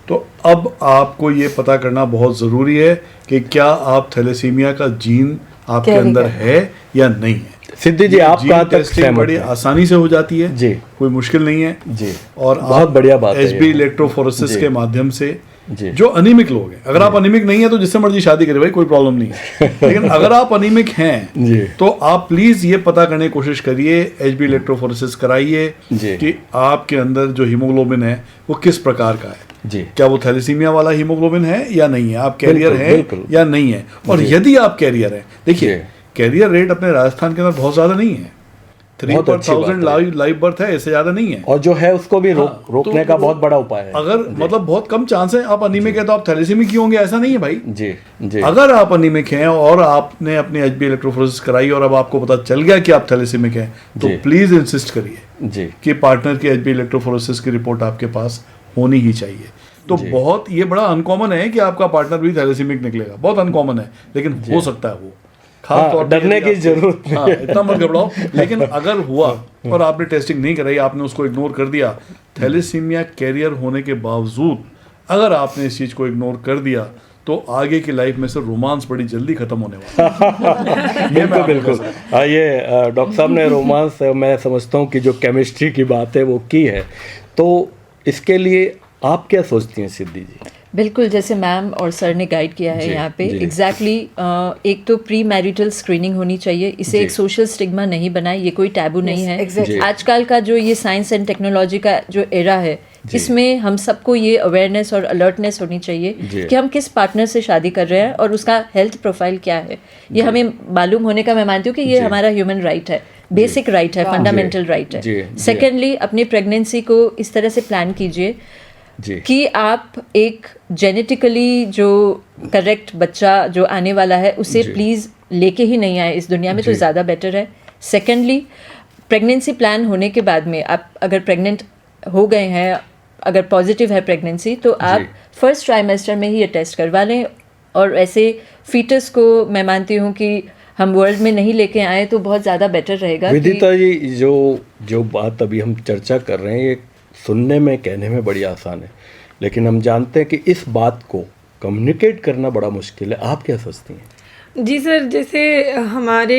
तो अब आपको ये पता करना बहुत ज़रूरी है कि क्या आप थैलेसीमिया का जीन आपके कैरी अंदर कर है या नहीं है। सिद्धि जी, आप जीन कहाँ तक टेस्टिंग सहमत बड़ी हैं? आसानी से हो जाती है, जी कोई मुश्किल नहीं है। जी और बहुत बढ़िया बात है एचबी ये। इलेक्ट्रोफोरेसिस जी। के माध्यम से जी। जो अनिमिक लोग हैं, अगर आप अनिमिक नहीं है तो जिससे मर्जी शादी करें भाई, कोई प्रॉब्लम नहीं है। लेकिन अगर आप अनिमिक हैं जी। तो आप प्लीज ये पता करने की कोशिश करिए, एचबी इलेक्ट्रोफोरेसिस कराइए जी। कि आपके अंदर जो हीमोग्लोबिन है वो किस प्रकार का है, जी। क्या वो थैलेसीमिया वाला हीमोग्लोबिन है या नहीं है, आप कैरियर बिल्कुल, हैं बिल्कुल। या नहीं है। और यदि आप कैरियर हैं, देखिए जी। कैरियर रेट अपने राजस्थान के अंदर बहुत ज्यादा नहीं है, 3 बहुत पर अच्छी बात 1000 है। लाइव बर्थ है, इससे ज्यादा नहीं है। और जो है उसको भी रोकने तो का बहुत बड़ा उपाय है। अगर मतलब बहुत कम चांस है, आप अनीमिक है तो आप थैलेसीमिक ही होंगे, ऐसा नहीं है भाई। जी जी। अगर आप अनीमिक हैं और आपने अपनी एचबी इलेक्ट्रोफोरेसिस कराई और अब आपको पता चल गया कि आप थैलेसीमिक हैं, तो जी। प्लीज इंसिस्ट करिए जी कि पार्टनर की एचबी इलेक्ट्रोफोरेसिस की रिपोर्ट आपके पास होनी ही चाहिए। तो जी। बहुत ये बड़ा अनकॉमन है कि आपका पार्टनर भी थैलेसीमिक निकलेगा, बहुत अनकॉमन है, लेकिन हो सकता है वो। खास हाँ, तौर पे डरने यदि की आपको- जरूरत नहीं हाँ, इतना मत घबराओ। लेकिन अगर हुआ और आपने टेस्टिंग नहीं कराई, आपने उसको इग्नोर कर दिया, थैलेसीमिया कैरियर होने के बावजूद अगर आपने इस चीज को इग्नोर कर दिया तो आगे की लाइफ में से रोमांस बड़ी जल्दी खत्म होने वाला है। बिल्कुल बिल्कुल। ये डॉक्टर साहब ने रोमांस, मैं समझता हूँ कि जो केमिस्ट्री की बात है वो की है, तो इसके लिए आप क्या सोचती हैं सिद्धि जी? बिल्कुल, जैसे मैम और सर ने गाइड किया है जी, यहाँ पे जी। एग्जैक्टली एक तो प्री मैरिटल स्क्रीनिंग होनी चाहिए, इसे जी। एक सोशल स्टिग्मा नहीं बनाए, ये कोई टैबू नहीं है। exactly. जी। आजकल का जो ये साइंस एंड टेक्नोलॉजी का जो एरा है, जी। इसमें हम सबको ये अवेयरनेस और अलर्टनेस होनी जी। चाहिए कि हम किस पार्टनर से शादी कर रहे हैं और उसका हेल्थ प्रोफाइल क्या है, ये हमें मालूम होने का मैं मानती हूँ कि ये जी। हमारा ह्यूमन राइट है, बेसिक राइट है, फंडामेंटल राइट जी, है। जी। सेकेंडली, अपनी प्रेगनेंसी को इस तरह से प्लान कीजिए जी कि आप एक जेनेटिकली जो करेक्ट बच्चा जो आने वाला है उसे जी। प्लीज़ लेके ही नहीं आए इस दुनिया में, तो जी। ज़्यादा बेटर है। सेकेंडली, प्रेगनेंसी प्लान होने के बाद में आप अगर प्रेग्नेंट हो गए हैं, अगर पॉजिटिव है प्रेगनेंसी, तो आप फर्स्ट ट्राइमेस्टर में ही ये टेस्ट करवा लें। और ऐसे फीटस को मैं मानती हूँ कि हम वर्ल्ड में नहीं लेके आए तो बहुत ज़्यादा बेटर रहेगा। कि विदिता जी, जो बात अभी हम चर्चा कर रहे हैं, ये सुनने में, कहने में बड़ी आसान है, लेकिन हम जानते हैं कि इस बात को कम्युनिकेट करना बड़ा मुश्किल है। आप क्या सोचती हैं? जी सर, जैसे हमारे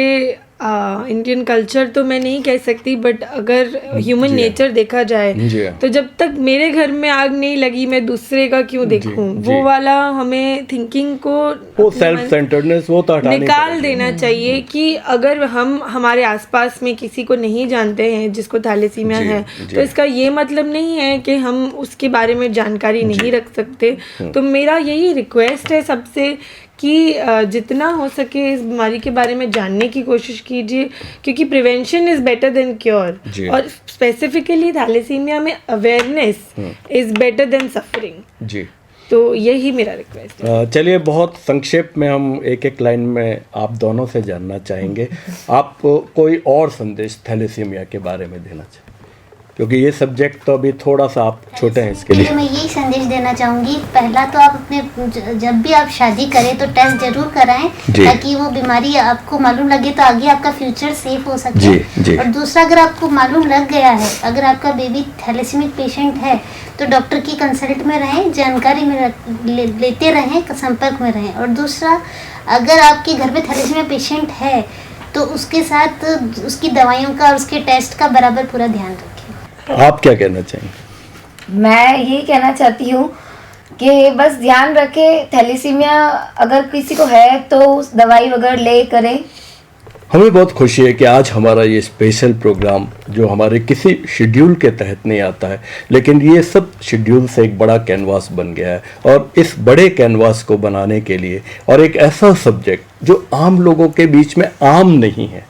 इंडियन कल्चर तो मैं नहीं कह सकती, बट अगर ह्यूमन जी। नेचर देखा जाए जी। तो जब तक मेरे घर में आग नहीं लगी मैं दूसरे का क्यों देखूं, जी। वो वाला हमें थिंकिंग को वो सेल्फ सेंटर्डनेस वो तो हटानी निकाल पड़ेगी। देना चाहिए कि अगर हम हमारे आसपास में किसी को नहीं जानते हैं जिसको थैलेसीमिया जी, है, जी। तो इसका ये मतलब नहीं है कि हम उसके बारे में जानकारी नहीं रख सकते। तो मेरा यही रिक्वेस्ट है सबसे कि जितना हो सके इस बीमारी के बारे में जानने की कोशिश कीजिए, क्योंकि prevention is better than cure. जी। और स्पेसिफिकली थैलेसीमिया में awareness is better than suffering. जी। तो यही मेरा रिक्वेस्ट है। चलिए, बहुत संक्षेप में हम एक एक लाइन में आप दोनों से जानना चाहेंगे, आप कोई और संदेश थैलेसीमिया के बारे में देना चाहें, क्योंकि ये सब्जेक्ट तो अभी थोड़ा सा आप छोटे हैं इसके लिए। मैं यही संदेश देना चाहूँगी, पहला तो आप अपने जब भी आप शादी करें तो टेस्ट जरूर कराएं, जी। ताकि वो बीमारी आपको मालूम लगे तो आगे आपका फ्यूचर सेफ हो सके। जी, जी। और दूसरा, अगर आपको मालूम लग गया है, अगर आपका बेबी थैलेसीमिक पेशेंट है, तो डॉक्टर की कंसल्ट में रहें, जानकारी में लेते रहें, संपर्क में रहें। और दूसरा, अगर आपके घर में थैलेसीमिया पेशेंट है तो उसके साथ उसकी दवाइयों का और उसके टेस्ट का बराबर पूरा ध्यान रखें। आप क्या कहना चाहेंगे? मैं ये कहना चाहती हूँ कि बस ध्यान रखें, थैलेसीमिया अगर किसी को है तो दवाई वगैरह ले करें। हमें बहुत खुशी है कि आज हमारा ये स्पेशल प्रोग्राम, जो हमारे किसी शेड्यूल के तहत नहीं आता है, लेकिन ये सब शेड्यूल से एक बड़ा कैनवास बन गया है। और इस बड़े कैनवास को बनाने के लिए, और एक ऐसा सब्जेक्ट जो आम लोगों के बीच में आम नहीं है,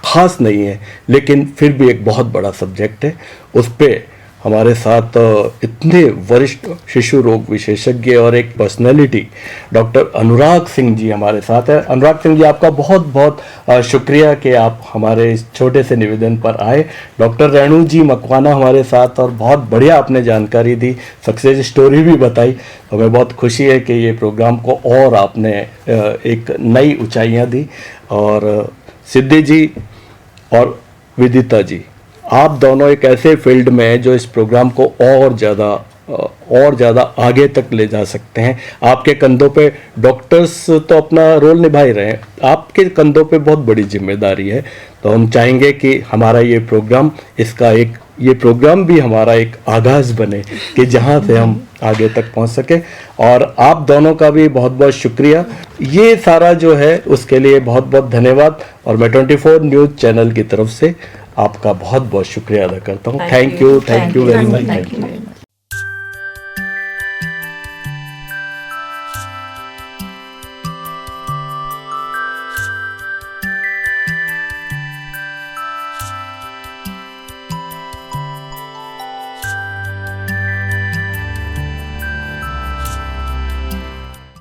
खास नहीं है, लेकिन फिर भी एक बहुत बड़ा सब्जेक्ट है, उस पर हमारे साथ इतने वरिष्ठ शिशु रोग विशेषज्ञ और एक पर्सनैलिटी डॉक्टर अनुराग सिंह जी हमारे साथ है। अनुराग सिंह जी, आपका बहुत बहुत शुक्रिया कि आप हमारे इस छोटे से निवेदन पर आए। डॉक्टर रेणु जी मकवाना हमारे साथ, और बहुत बढ़िया आपने जानकारी दी, सक्सेस स्टोरी भी बताई। हमें बहुत खुशी है कि ये प्रोग्राम को और आपने एक नई ऊंचाइयां दी। और सिद्धि जी और विदिता जी, आप दोनों एक ऐसे फील्ड में हैं जो इस प्रोग्राम को और ज़्यादा और ज़्यादा आगे तक ले जा सकते हैं। आपके कंधों पे डॉक्टर्स तो अपना रोल निभा ही रहे हैं, आपके कंधों पे बहुत बड़ी जिम्मेदारी है। तो हम चाहेंगे कि हमारा ये प्रोग्राम ये प्रोग्राम भी हमारा एक आगाज़ बने कि जहाँ से हम आगे तक पहुँच सके। और आप दोनों का भी बहुत बहुत शुक्रिया, ये सारा जो है उसके लिए बहुत बहुत धन्यवाद। और मैं 24 न्यूज़ चैनल की तरफ से आपका बहुत बहुत शुक्रिया अदा करता हूँ। Thank you very much.